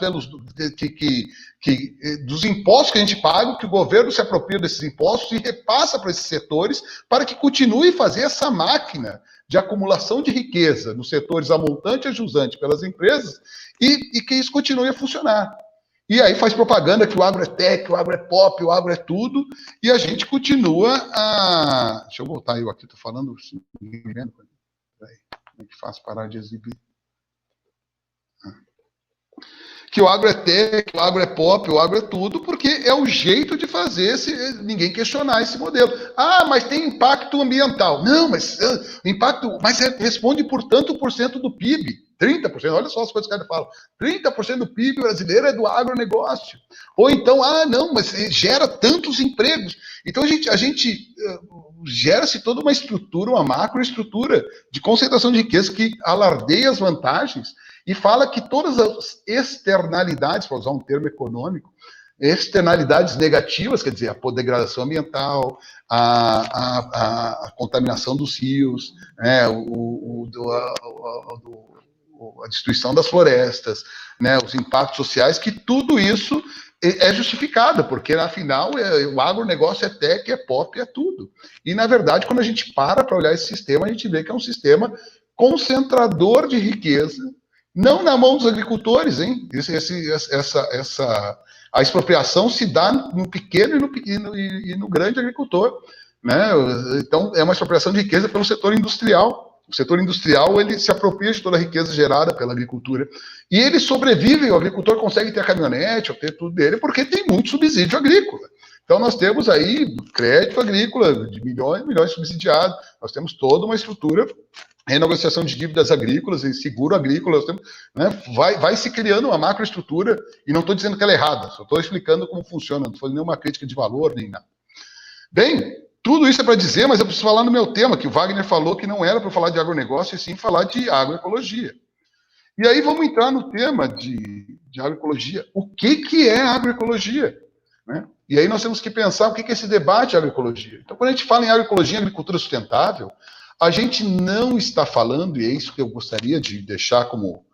dos impostos que a gente paga, que o governo se apropria desses impostos e repassa para esses setores para que continue a fazer essa máquina de acumulação de riqueza nos setores a montante e a jusante pelas empresas e que isso continue a funcionar. E aí faz propaganda que o agro é tech, o agro é pop, o agro é tudo, e a gente continua a... Deixa eu voltar eu aqui, estou falando... Peraí, como é que faço parar de exibir? Que o agro é tech, o agro é pop, o agro é tudo, porque é o jeito de fazer ninguém questionar esse modelo. Ah, mas tem impacto ambiental. Não, mas responde por tanto por cento do PIB. 30%, olha só as coisas que a gente fala. 30% do PIB brasileiro é do agronegócio. Ou então, não, mas gera tantos empregos. Então a gente gera-se toda uma estrutura, uma macroestrutura de concentração de riqueza que alardeia as vantagens e fala que todas as externalidades, para usar um termo econômico, externalidades negativas, quer dizer, a degradação ambiental, a contaminação dos rios, né, a destruição das florestas, né, os impactos sociais, que tudo isso é justificado, porque afinal o agronegócio é tech, é pop, é tudo. E na verdade, quando a gente para olhar esse sistema, a gente vê que é um sistema concentrador de riqueza, não na mão dos agricultores, hein? A expropriação se dá no pequeno e no grande agricultor, né? Então é uma expropriação de riqueza pelo setor industrial. O setor industrial, ele se apropria de toda a riqueza gerada pela agricultura. E ele sobrevive, o agricultor consegue ter a caminhonete, ou ter tudo dele, porque tem muito subsídio agrícola. Então nós temos aí crédito agrícola de milhões e milhões subsidiados, nós temos toda uma estrutura, renegociação de dívidas agrícolas e seguro agrícola, nós temos, né, vai se criando uma macroestrutura, e não estou dizendo que ela é errada, só estou explicando como funciona, não estou fazendo nenhuma crítica de valor, nem nada. Bem, tudo isso é para dizer, mas eu preciso falar no meu tema, que o Wagner falou que não era para falar de agronegócio, e sim falar de agroecologia. E aí vamos entrar no tema de agroecologia. O que é agroecologia? Né? E aí nós temos que pensar o que é esse debate de agroecologia. Então, quando a gente fala em agroecologia e agricultura sustentável, a gente não está falando, e é isso que eu gostaria de deixar como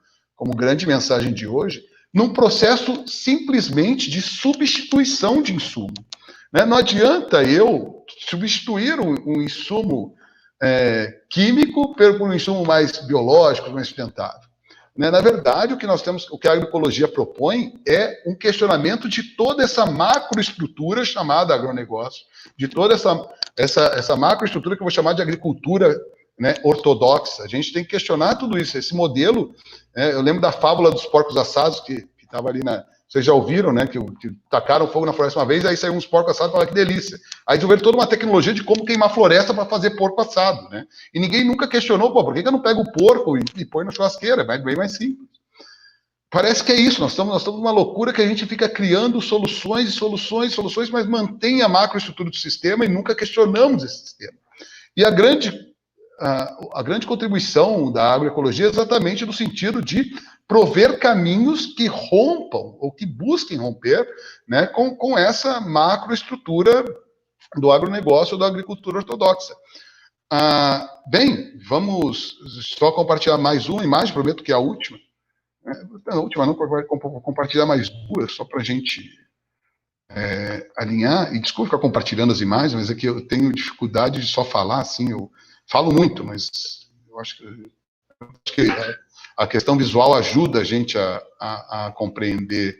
grande mensagem de hoje, num processo simplesmente de substituição de insumo. Né? Não adianta eu substituir um insumo químico por um insumo mais biológico, mais sustentável. Né? Na verdade, o que a agroecologia propõe é um questionamento de toda essa macroestrutura chamada agronegócio, de toda essa macroestrutura que eu vou chamar de agricultura, né, ortodoxa. A gente tem que questionar tudo isso, esse modelo. Eu lembro da fábula dos porcos assados, que estava ali na... Vocês já ouviram, né, que tacaram fogo na floresta uma vez, aí saiu uns porcos assados e falaram que delícia. Aí desenvolveram toda uma tecnologia de como queimar floresta para fazer porco assado, né? E ninguém nunca questionou, por que eu não pego o porco e põe na churrasqueira? É bem mais simples. Parece que é isso, nós estamos numa loucura que a gente fica criando soluções, mas mantém a macroestrutura do sistema e nunca questionamos esse sistema. E a grande contribuição da agroecologia é exatamente no sentido de prover caminhos que rompam, ou que busquem romper, né, com essa macroestrutura do agronegócio ou da agricultura ortodoxa. Bem, vamos só compartilhar mais uma imagem, prometo que é a última. A última não, vou compartilhar mais duas, só para a gente alinhar. E desculpa ficar compartilhando as imagens, mas é que eu tenho dificuldade de só falar, assim, eu falo muito, mas eu acho que a questão visual ajuda a gente a compreender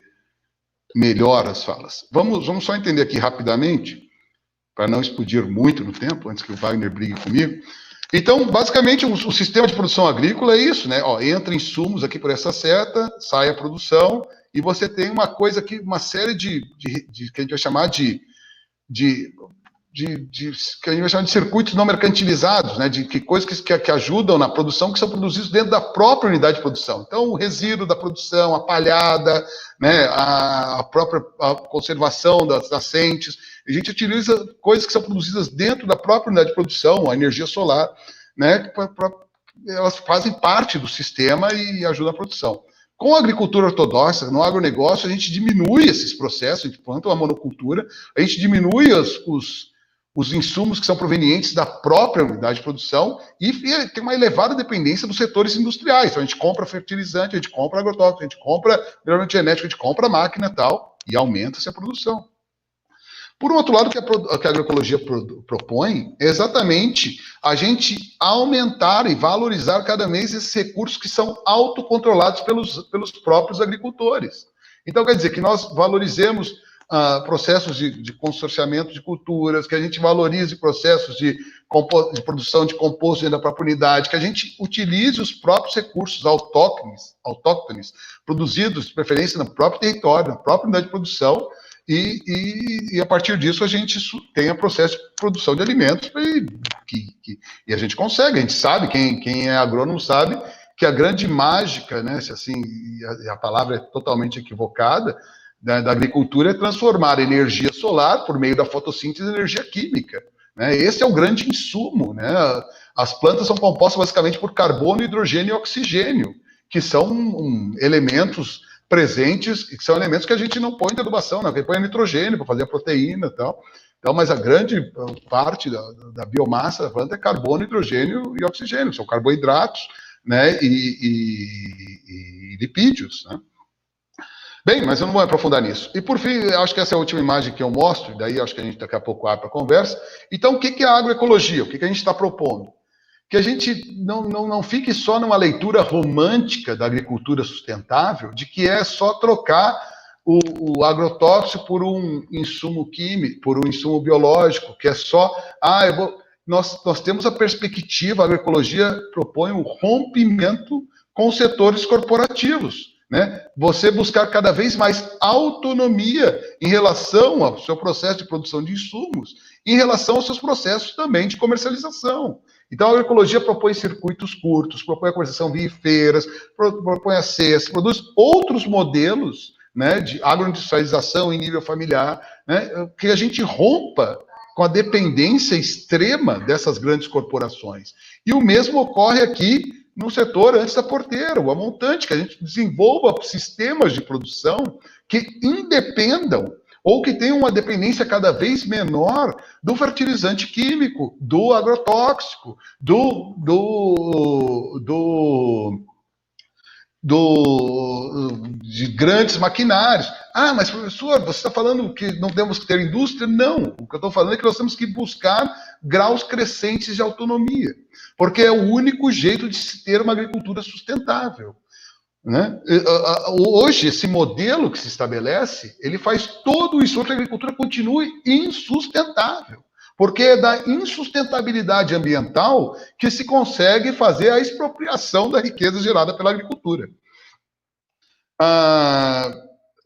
melhor as falas. Vamos só entender aqui rapidamente, para não explodir muito no tempo, antes que o Wagner brigue comigo. Então, basicamente, o sistema de produção agrícola é isso, né? Entra insumos aqui por essa seta, sai a produção, e você tem uma coisa aqui, uma série de que a gente vai chamar de que a gente vai chamar de circuitos não mercantilizados, né, de coisas que ajudam na produção, que são produzidos dentro da própria unidade de produção. Então, o resíduo da produção, a palhada, né, a própria conservação das nascentes. A gente utiliza coisas que são produzidas dentro da própria unidade de produção, a energia solar, né, elas fazem parte do sistema e ajudam a produção. Com a agricultura ortodoxa, no agronegócio, a gente diminui esses processos, a gente planta uma monocultura, a gente diminui os insumos que são provenientes da própria unidade de produção e tem uma elevada dependência dos setores industriais. Então, a gente compra fertilizante, a gente compra agrotóxico, a gente compra melhoramento genético, a gente compra máquina e tal, e aumenta-se a produção. Por um outro lado, o que a agroecologia propõe é exatamente a gente aumentar e valorizar cada vez esses recursos que são autocontrolados pelos próprios agricultores. Então, quer dizer que nós valorizemos processos de consorciamento de culturas, que a gente valorize processos de produção de composto dentro da própria unidade, que a gente utilize os próprios recursos autóctones produzidos, de preferência, no próprio território, na própria unidade de produção, e a partir disso a gente tenha processo de produção de alimentos e a gente consegue, a gente sabe, quem é agrônomo sabe que a grande mágica, né, se assim, a palavra é totalmente equivocada, da agricultura é transformar a energia solar por meio da fotossíntese em energia química. Né? Esse é o grande insumo. Né? As plantas são compostas basicamente por carbono, hidrogênio e oxigênio, que são elementos presentes, que são elementos que a gente não põe em adubação, né? Que põe nitrogênio para fazer a proteína e tal. Então, mas a grande parte da biomassa da planta é carbono, hidrogênio e oxigênio, que são carboidratos, né? e lipídios, né? Bem, mas eu não vou aprofundar nisso. E por fim, acho que essa é a última imagem que eu mostro, daí acho que a gente daqui a pouco abre para a conversa. Então, o que é a agroecologia? O que a gente está propondo? Que a gente não fique só numa leitura romântica da agricultura sustentável, de que é só trocar o agrotóxico por um insumo químico, por um insumo biológico, que é só... Nós temos a perspectiva, a agroecologia propõe o rompimento com os setores corporativos. Né? Você buscar cada vez mais autonomia em relação ao seu processo de produção de insumos, em relação aos seus processos também de comercialização. Então, a agroecologia propõe circuitos curtos, propõe a comercialização via feiras, propõe a cesta, produz outros modelos, né, de agroindustrialização em nível familiar, né, que a gente rompa com a dependência extrema dessas grandes corporações. E o mesmo ocorre aqui no setor antes da porteira, o montante, que a gente desenvolva sistemas de produção que independam ou que tenham uma dependência cada vez menor do fertilizante químico, do agrotóxico, de grandes maquinários. Ah, mas professor, você está falando que não temos que ter indústria? Não, o que eu estou falando é que nós temos que buscar graus crescentes de autonomia, porque é o único jeito de se ter uma agricultura sustentável. Né? Hoje, esse modelo que se estabelece, ele faz todo isso para que a agricultura continue insustentável. Porque é da insustentabilidade ambiental que se consegue fazer a expropriação da riqueza gerada pela agricultura.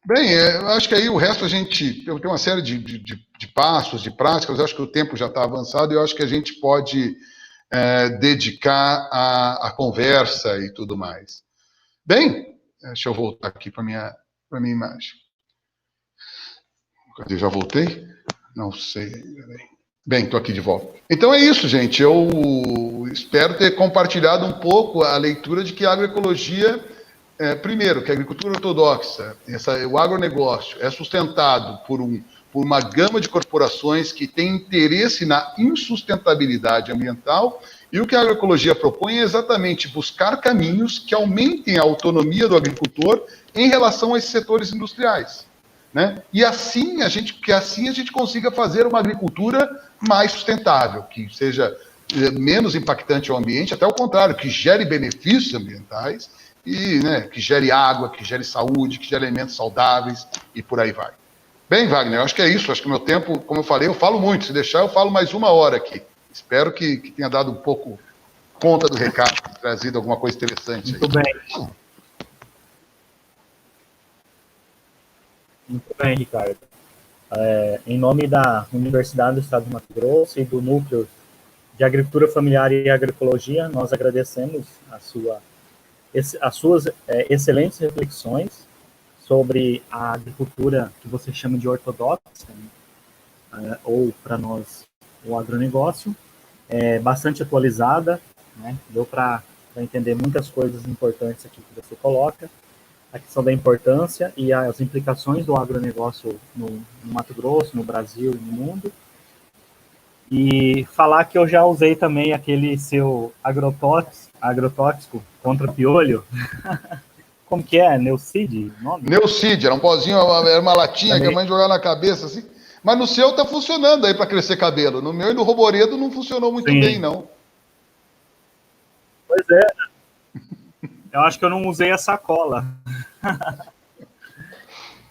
Bem, eu acho que aí o resto a gente tem uma série de passos, de práticas, eu acho que o tempo já está avançado e eu acho que a gente pode dedicar a conversa e tudo mais. Bem, deixa eu voltar aqui para a minha imagem. Cadê? Já voltei? Não sei. Bem, estou aqui de volta. Então é isso, gente. Eu espero ter compartilhado um pouco a leitura de que a agroecologia, primeiro, que a agricultura ortodoxa, o agronegócio, é sustentado por uma gama de corporações que tem interesse na insustentabilidade ambiental, e o que a agroecologia propõe é exatamente buscar caminhos que aumentem a autonomia do agricultor em relação a esses setores industriais. Né? E assim a gente consiga fazer uma agricultura mais sustentável, que seja menos impactante ao ambiente, até o contrário, que gere benefícios ambientais, e que gere água, que gere saúde, que gere alimentos saudáveis, e por aí vai. Bem, Wagner, eu acho que é isso. Acho que o meu tempo, como eu falei, eu falo muito. Se deixar, eu falo mais 1 hora aqui. Espero que tenha dado um pouco conta do recado, trazido alguma coisa interessante. Muito bem. Muito bem, Ricardo. Em nome da Universidade do Estado de Mato Grosso e do Núcleo de Agricultura Familiar e Agroecologia, nós agradecemos as suas excelentes reflexões sobre a agricultura que você chama de ortodoxa, né? Ou, para nós, o agronegócio. Bastante atualizada, né? Deu para entender muitas coisas importantes aqui que você coloca, a questão da importância e as implicações do agronegócio no Mato Grosso, no Brasil e no mundo. E falar que eu já usei também aquele seu agrotóxico contra piolho. Como que é? Neucid? Neucid, era um pozinho, era uma latinha também que a mãe jogava na cabeça, assim. Mas no seu tá funcionando aí para crescer cabelo. No meu e no Roboredo não funcionou muito bem, não. Pois é. Eu acho que eu não usei a sacola.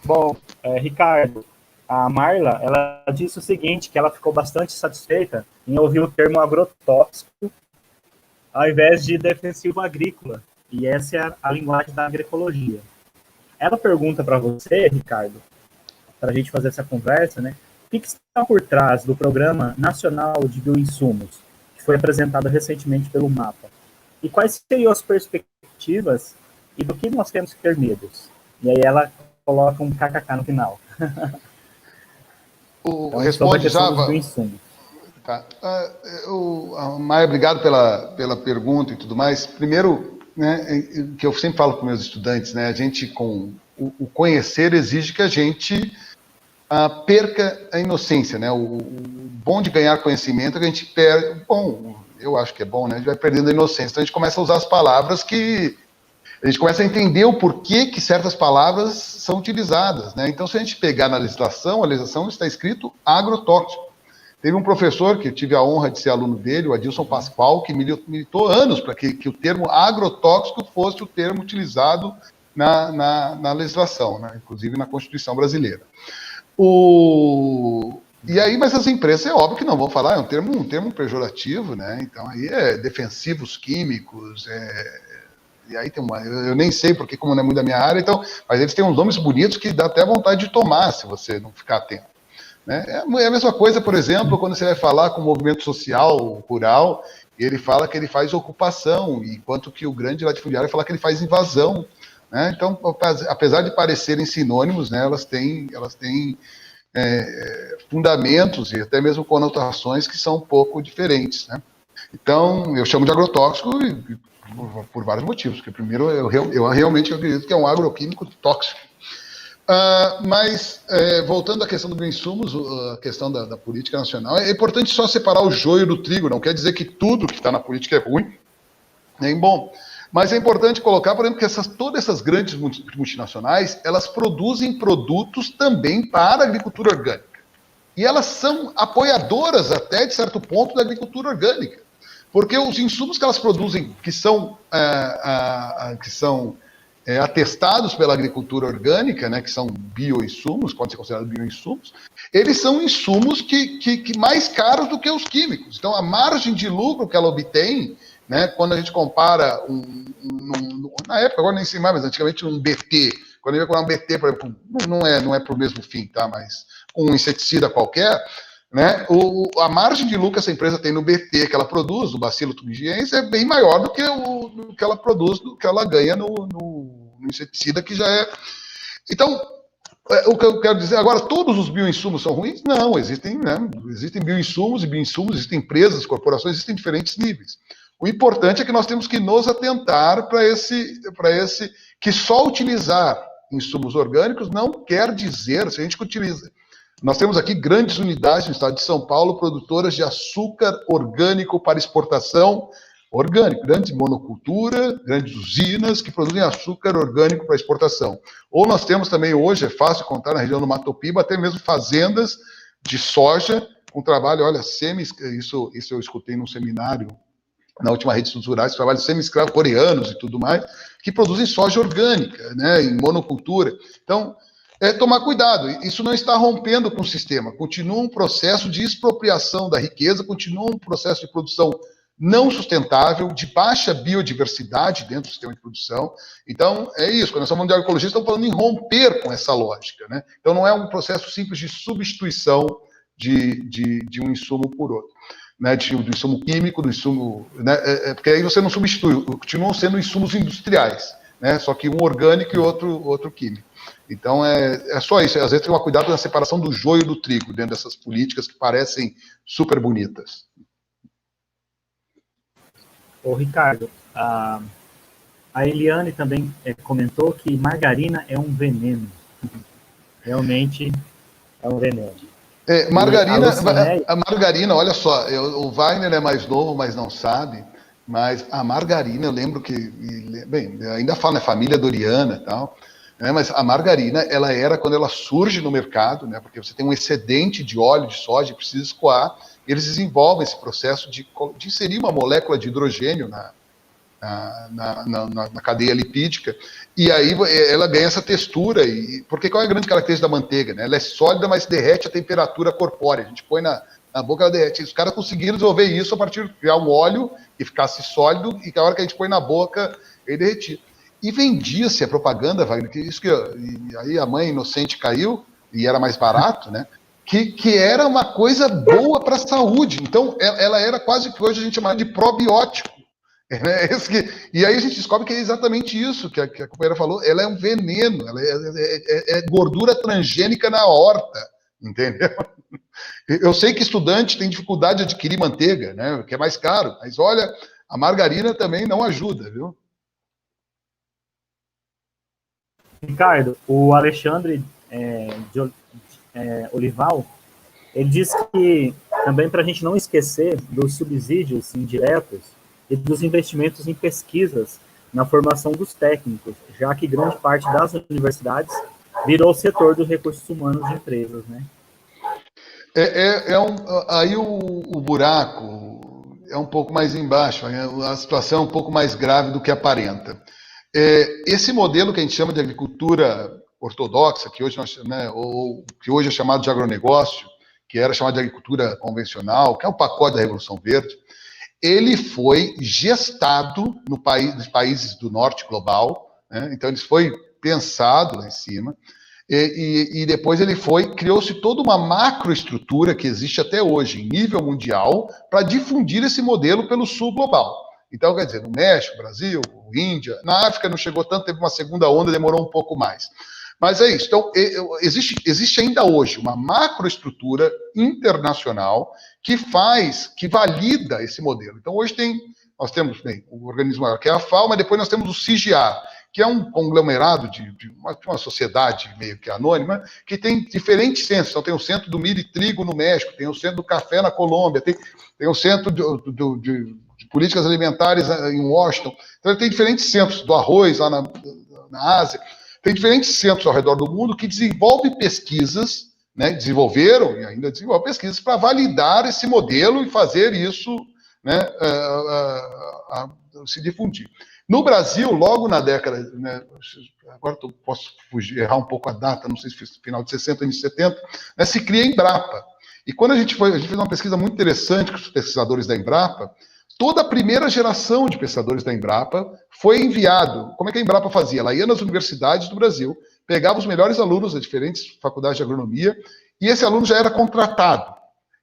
Bom, Ricardo, a Marla, ela disse o seguinte, que ela ficou bastante satisfeita em ouvir o termo agrotóxico ao invés de defensivo agrícola. E essa é a linguagem da agroecologia. Ela pergunta para você, Ricardo, para a gente fazer essa conversa, né? O que está por trás do Programa Nacional de Bioinsumos, que foi apresentado recentemente pelo MAPA? E quais seriam as perspectivas e do que nós temos que ter medos? E aí ela coloca um kkk no final. Então, responde já. Tá. Maia, obrigado pela pergunta e tudo mais. Primeiro, né, que eu sempre falo com meus estudantes, né, a gente o conhecer exige que a gente perca a inocência, né? O bom de ganhar conhecimento é que a gente perde. Bom, eu acho que é bom, né? A gente vai perdendo a inocência. Então a gente começa a usar as palavras que a gente começa a entender o porquê que certas palavras são utilizadas, né? Então, se a gente pegar na legislação, a legislação está escrito agrotóxico. Teve um professor que eu tive a honra de ser aluno dele, o Adilson Pascoal, que militou anos para que o termo agrotóxico fosse o termo utilizado na legislação, né? Inclusive na Constituição brasileira. E aí, mas as empresas, é óbvio que não vão falar, é um termo pejorativo, né? Então, aí é defensivos químicos, e aí tem eu nem sei porque, como não é muito da minha área, então, mas eles têm uns nomes bonitos que dá até vontade de tomar, se você não ficar atento. Né? É a mesma coisa, por exemplo, quando você vai falar com o movimento social rural, ele fala que ele faz ocupação, enquanto que o grande latifundiário fala que ele faz invasão. Né? Então, apesar de parecerem sinônimos, né, elas têm fundamentos e até mesmo conotações que são um pouco diferentes. Né? Então, eu chamo de agrotóxico por vários motivos, porque primeiro eu realmente acredito que é um agroquímico tóxico. Mas, voltando à questão do bioinsumos, a questão da política nacional, é importante só separar o joio do trigo, não quer dizer que tudo que está na política é ruim, nem bom. Mas é importante colocar, por exemplo, que todas essas grandes multinacionais, elas produzem produtos também para a agricultura orgânica. E elas são apoiadoras, até de certo ponto, da agricultura orgânica. Porque os insumos que elas produzem, que são atestados pela agricultura orgânica, né, que são bioinsumos, podem ser considerados bioinsumos, eles são insumos que mais caros do que os químicos. Então, a margem de lucro que ela obtém, né, quando a gente compara, na época, agora nem sei mais, mas antigamente um BT, quando eu ia comprar um BT, por exemplo, não é para o mesmo fim, tá, mas um inseticida qualquer, né, a margem de lucro que essa empresa tem no BT que ela produz, o Bacillus thuringiensis, é bem maior do que o que ela produz, do que ela ganha no inseticida, que já é... Então, o que eu quero dizer, agora, todos os bioinsumos são ruins? Não, existem, né, existem bioinsumos e bioinsumos, existem empresas, corporações, existem diferentes níveis. O importante é que nós temos que nos atentar para esse que só utilizar insumos orgânicos não quer dizer, se a gente utiliza... Nós temos aqui grandes unidades no estado de São Paulo, produtoras de açúcar orgânico para exportação, orgânico, grandes monocultura, grandes usinas que produzem açúcar orgânico para exportação. Ou nós temos também hoje, é fácil contar na região do Mato Piba, até mesmo fazendas de soja, com trabalho, olha, isso eu escutei num seminário na última rede de rurais, trabalho semi-escravos coreanos e tudo mais, que produzem soja orgânica, né, em monocultura. Então, tomar cuidado, isso não está rompendo com o sistema, continua um processo de expropriação da riqueza, continua um processo de produção não sustentável, de baixa biodiversidade dentro do sistema de produção. Então, é isso, quando nós estamos falando de agroecologia, estamos falando em romper com essa lógica, né? Então, não é um processo simples de substituição de um insumo por outro, né? Do insumo químico, do insumo... né? Porque aí você não substitui, continuam sendo insumos industriais, né? Só que um orgânico e outro químico. Então, é só isso. Às vezes tem que tomar cuidado na separação do joio do trigo dentro dessas políticas que parecem super bonitas. Ô, Ricardo, a Eliane também comentou que margarina é um veneno. Realmente é um veneno. A margarina, olha só, o Wagner é mais novo, mas não sabe, mas a margarina, eu lembro que, bem, ainda falo, né, família Doriana e tal, né, mas a margarina, ela era quando ela surge no mercado, né, porque você tem um excedente de óleo de soja e precisa escoar, eles desenvolvem esse processo de inserir uma molécula de hidrogênio na cadeia lipídica, e aí ela ganha essa textura. Porque qual é a grande característica da manteiga? Né? Ela é sólida, mas derrete a temperatura corpórea. A gente põe na boca, ela derrete. Os caras conseguiram desenvolver isso a partir de criar um óleo que ficasse sólido e que a hora que a gente põe na boca, ele derretia. E vendia-se a propaganda, Wagner, e aí a mãe inocente caiu, e era mais barato, né? Que era uma coisa boa para a saúde. Então, ela era quase que hoje a gente chama de probiótico. E aí a gente descobre que é exatamente isso que a companheira falou. Ela é um veneno, ela é gordura transgênica na horta, entendeu? Eu sei que estudante tem dificuldade de adquirir manteiga, né? Que é mais caro, mas olha, a margarina também não ajuda, viu? Ricardo, o Alexandre Olival, ele disse que também para a gente não esquecer dos subsídios indiretos e dos investimentos em pesquisas na formação dos técnicos, já que grande parte das universidades virou o setor dos recursos humanos de empresas, né? Aí o buraco é um pouco mais embaixo, a situação é um pouco mais grave do que aparenta. Esse modelo que a gente chama de agricultura ortodoxa, que hoje, que hoje é chamado de agronegócio, que era chamado de agricultura convencional, que é o pacote da Revolução Verde, ele foi gestado nos países do norte global, né? Então ele foi pensado lá em cima, e depois criou-se toda uma macroestrutura que existe até hoje, em nível mundial, para difundir esse modelo pelo sul global. Então, quer dizer, no México, Brasil, Índia, na África não chegou tanto, teve uma segunda onda, demorou um pouco mais. Mas é isso. Então, existe ainda hoje uma macroestrutura internacional que valida esse modelo. Então, hoje nós temos o organismo maior, que é a FAO, mas depois nós temos o CIGIA, que é um conglomerado de uma sociedade meio que anônima, que tem diferentes centros. Então, tem o centro do milho e trigo no México, tem o centro do café na Colômbia, tem o centro de políticas alimentares em Washington. Então, ele tem diferentes centros do arroz lá na Ásia. Tem diferentes centros ao redor do mundo que desenvolvem pesquisas, né, desenvolveram e ainda desenvolvem pesquisas para validar esse modelo e fazer isso, né, se difundir. No Brasil, logo na década, né, agora posso errar um pouco a data, não sei se foi final de 60, início de 70, né, se cria a Embrapa. E quando a gente fez uma pesquisa muito interessante com os pesquisadores da Embrapa, toda a primeira geração de pesquisadores da Embrapa foi enviado. Como é que a Embrapa fazia? Ela ia nas universidades do Brasil, pegava os melhores alunos das diferentes faculdades de agronomia, e esse aluno já era contratado.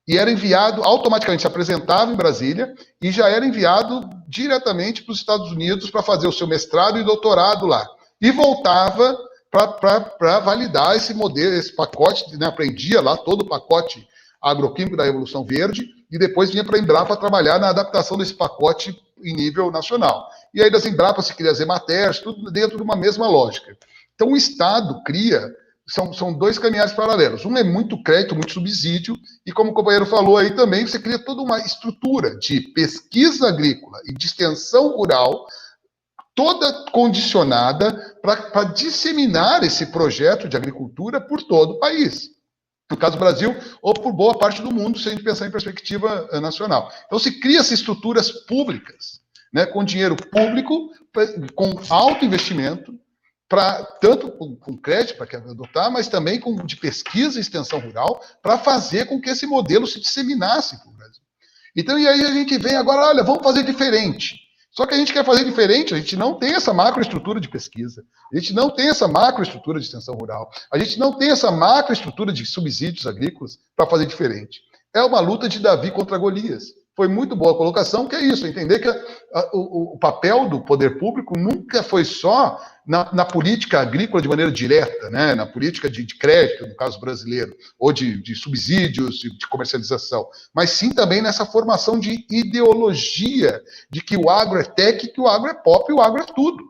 E era enviado automaticamente, se apresentava em Brasília, e já era enviado diretamente para os Estados Unidos para fazer o seu mestrado e doutorado lá. E voltava para validar esse modelo, esse pacote, né? Aprendia lá todo o pacote agroquímico da Revolução Verde, e depois vinha para a Embrapa trabalhar na adaptação desse pacote em nível nacional. E aí das Embrapas se cria as Ematers, tudo dentro de uma mesma lógica. Então o Estado cria, são dois caminhares paralelos. Um é muito crédito, muito subsídio, e como o companheiro falou aí também, você cria toda uma estrutura de pesquisa agrícola e de extensão rural, toda condicionada para disseminar esse projeto de agricultura por todo o país. No caso do Brasil, ou por boa parte do mundo, se a gente pensar em perspectiva nacional. Então, se cria-se estruturas públicas, né, com dinheiro público, com alto investimento, tanto com crédito para adotar, mas também de pesquisa e extensão rural, para fazer com que esse modelo se disseminasse para o Brasil. Então, e aí a gente vem agora, olha, vamos fazer diferente. Só que a gente quer fazer diferente, a gente não tem essa macroestrutura de pesquisa, a gente não tem essa macroestrutura de extensão rural, a gente não tem essa macroestrutura de subsídios agrícolas para fazer diferente. É uma luta de Davi contra Golias. Foi muito boa a colocação, que é isso, entender que o papel do poder público nunca foi só na política agrícola de maneira direta, né? Na política de crédito, no caso brasileiro, ou de subsídios, de comercialização, mas sim também nessa formação de ideologia de que o agro é tech, que o agro é pop e o agro é tudo.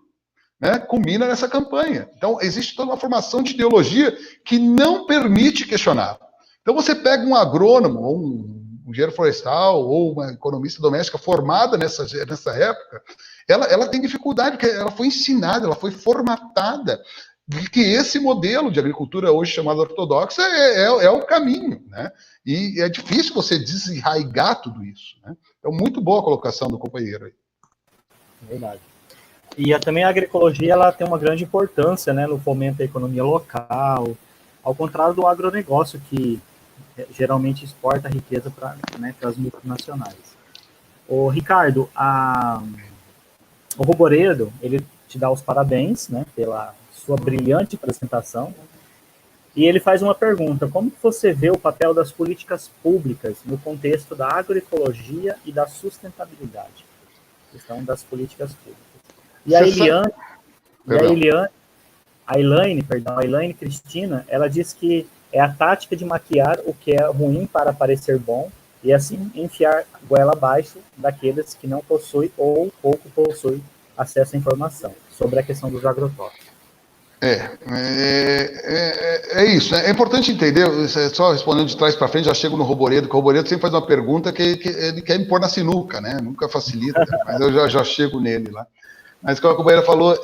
Né? Culmina nessa campanha. Então, existe toda uma formação de ideologia que não permite questionar. Então, você pega um agrônomo, ou um engenheiro florestal, ou uma economista doméstica formada nessa época, ela tem dificuldade, porque ela foi ensinada, ela foi formatada de que esse modelo de agricultura hoje chamado ortodoxa é o caminho, né? E é difícil você desarraigar tudo isso, né? Então, muito boa a colocação do companheiro aí. Verdade. E também a agroecologia, ela tem uma grande importância, né, no fomento da economia local, ao contrário do agronegócio, que geralmente exporta riqueza para, né, as multinacionais. O Ricardo, o Roboredo, ele te dá os parabéns, né, pela sua brilhante apresentação, e ele faz uma pergunta: como que você vê o papel das políticas públicas no contexto da agroecologia e da sustentabilidade? A questão das políticas públicas. E a Elaine Cristina, ela diz que é a tática de maquiar o que é ruim para parecer bom e assim enfiar goela abaixo daqueles que não possuem ou pouco possuem acesso à informação sobre a questão dos agrotóxicos. É isso. É importante entender, só respondendo de trás para frente, já chego no Roboredo, que o Roboredo sempre faz uma pergunta que ele quer me pôr na sinuca, né? Nunca facilita, mas eu já chego nele lá. Mas como a companheira falou,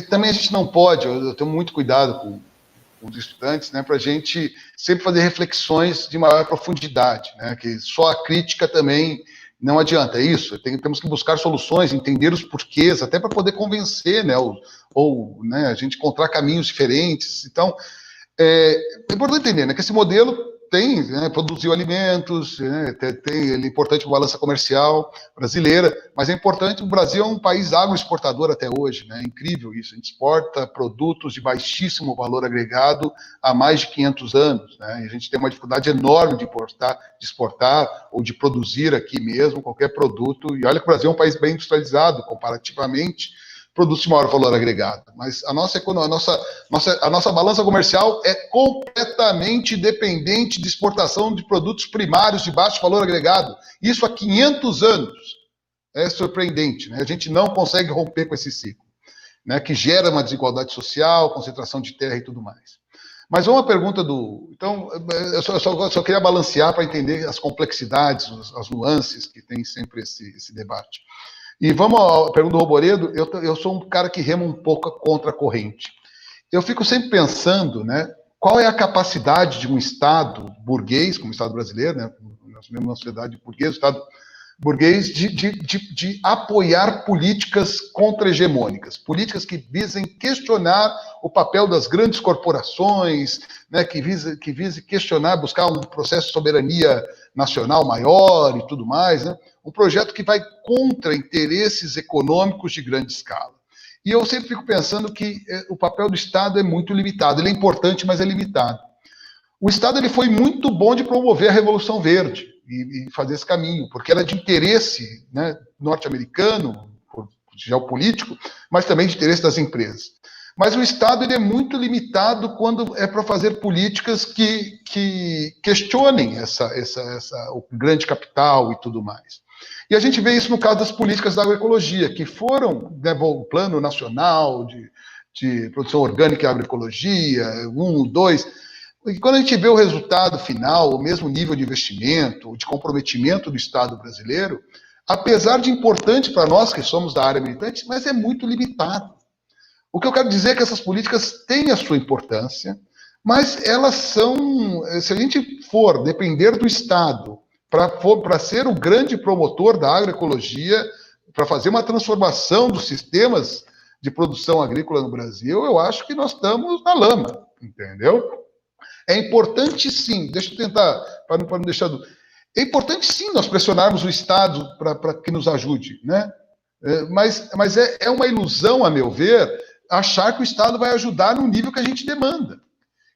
também a gente não pode, eu tenho muito cuidado com os estudantes, né, para a gente sempre fazer reflexões de maior profundidade, né, que só a crítica também não adianta, é isso, temos que buscar soluções, entender os porquês, até para poder convencer, né, né, a gente encontrar caminhos diferentes. Então, é importante entender, né, que esse modelo tem, né, produziu alimentos, né, ele é importante para a balança comercial brasileira, mas é importante, o Brasil é um país agroexportador até hoje, né, é incrível isso, a gente exporta produtos de baixíssimo valor agregado há mais de 500 anos, né, e a gente tem uma dificuldade enorme de exportar ou de produzir aqui mesmo qualquer produto, e olha que o Brasil é um país bem industrializado, comparativamente, produtos de maior valor agregado. Mas a nossa balança comercial é completamente dependente de exportação de produtos primários de baixo valor agregado. Isso há 500 anos. É surpreendente, né? A gente não consegue romper com esse ciclo, né? Que gera uma desigualdade social, concentração de terra e tudo mais. Mas uma pergunta do... Então, eu só queria balancear para entender as complexidades, as nuances que tem sempre esse debate. E vamos à pergunta do Roboredo. Eu sou um cara que rema um pouco contra a corrente. Eu fico sempre pensando, né, qual é a capacidade de um Estado burguês, como o Estado brasileiro, né, nós vivemos uma sociedade burguesa, o Estado burguês, de apoiar políticas contra-hegemônicas, políticas que visem questionar o papel das grandes corporações, né, que vise questionar, buscar um processo de soberania nacional maior e tudo mais, né, um projeto que vai contra interesses econômicos de grande escala. E eu sempre fico pensando que o papel do Estado é muito limitado, ele é importante, mas é limitado. O Estado ele foi muito bom de promover a Revolução Verde e fazer esse caminho, porque era de interesse, né, norte-americano, geopolítico, mas também de interesse das empresas. Mas o Estado ele é muito limitado quando é para fazer políticas que questionem o grande capital e tudo mais. E a gente vê isso no caso das políticas da agroecologia, que foram, né, o Plano Nacional de Produção Orgânica e Agroecologia, 1, 2... E quando a gente vê o resultado final, o mesmo nível de investimento, de comprometimento do Estado brasileiro, apesar de importante para nós que somos da área militante, mas é muito limitado. O que eu quero dizer é que essas políticas têm a sua importância, mas elas são, se a gente for depender do Estado para ser o grande promotor da agroecologia, para fazer uma transformação dos sistemas de produção agrícola no Brasil, eu acho que nós estamos na lama, entendeu? É importante sim, deixa eu tentar, para não deixar... É importante sim nós pressionarmos o Estado para que nos ajude, né? Mas é uma ilusão, a meu ver, achar que o Estado vai ajudar no nível que a gente demanda.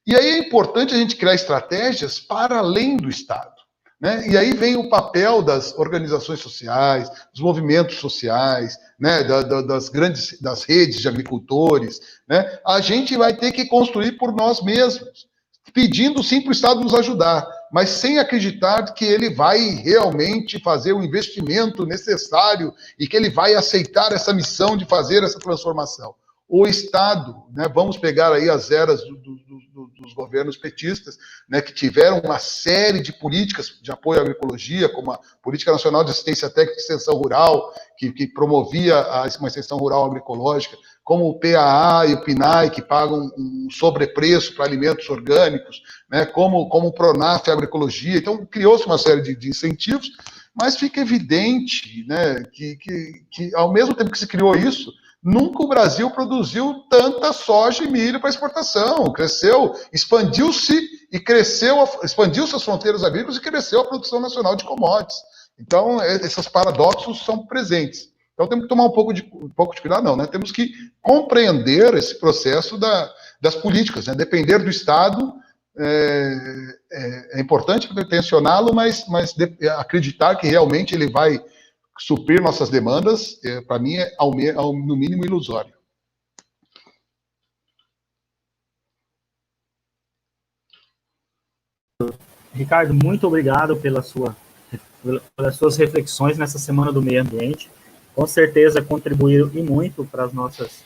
E aí é importante a gente criar estratégias para além do Estado, né? E aí vem o papel das organizações sociais, dos movimentos sociais, né? Das redes de agricultores, né? A gente vai ter que construir por nós mesmos, pedindo sim para o Estado nos ajudar, mas sem acreditar que ele vai realmente fazer o investimento necessário e que ele vai aceitar essa missão de fazer essa transformação. O Estado, né, vamos pegar aí as eras dos governos petistas, né, que tiveram uma série de políticas de apoio à agroecologia, como a Política Nacional de Assistência Técnica e Extensão Rural, que promovia uma extensão rural agroecológica, como o PAA e o PNAE, que pagam um sobrepreço para alimentos orgânicos, né, como o PRONAF e a agroecologia. Então, criou-se uma série de incentivos, mas fica evidente, né, que ao mesmo tempo que se criou isso, nunca o Brasil produziu tanta soja e milho para exportação. Cresceu, expandiu-se as fronteiras agrícolas e cresceu a produção nacional de commodities. Então, esses paradoxos são presentes. Então, temos que tomar um pouco de cuidado, não, né? Temos que compreender esse processo das políticas, né? Depender do Estado é importante tensioná-lo, mas acreditar que realmente ele vai suprir nossas demandas, para mim, é no mínimo ilusório. Ricardo, muito obrigado pelas suas reflexões nessa Semana do Meio Ambiente. Com certeza contribuíram e muito para as nossas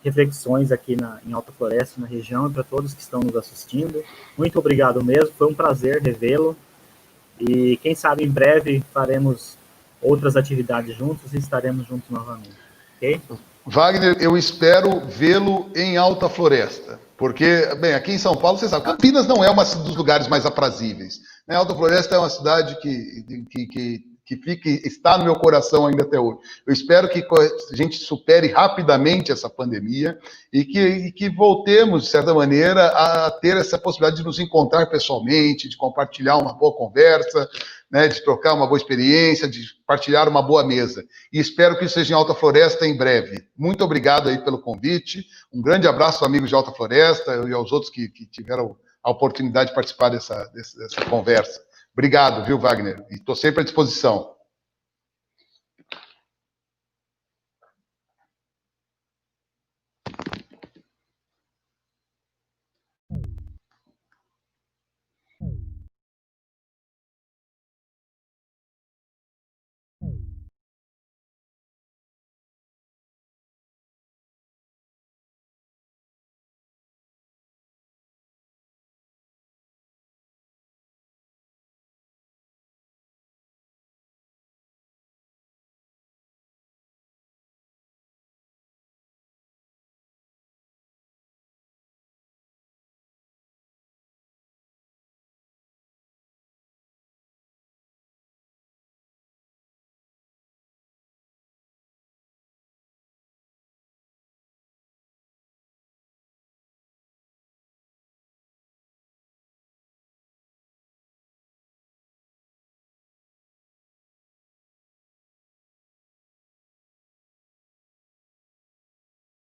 reflexões aqui em Alta Floresta, na região, e para todos que estão nos assistindo. Muito obrigado mesmo, foi um prazer revê-lo. E quem sabe em breve faremos outras atividades juntos e estaremos juntos novamente. Ok? Wagner, eu espero vê-lo em Alta Floresta, porque, bem, aqui em São Paulo, você sabe, Campinas não é um dos lugares mais aprazíveis, né? Alta Floresta é uma cidade que está no meu coração ainda até hoje. Eu espero que a gente supere rapidamente essa pandemia e que voltemos, de certa maneira, a ter essa possibilidade de nos encontrar pessoalmente, de compartilhar uma boa conversa, né, de trocar uma boa experiência, de partilhar uma boa mesa. E espero que isso seja em Alta Floresta em breve. Muito obrigado aí pelo convite. Um grande abraço, amigos de Alta Floresta, e aos outros que tiveram a oportunidade de participar dessa conversa. Obrigado, viu, Wagner? E estou sempre à disposição.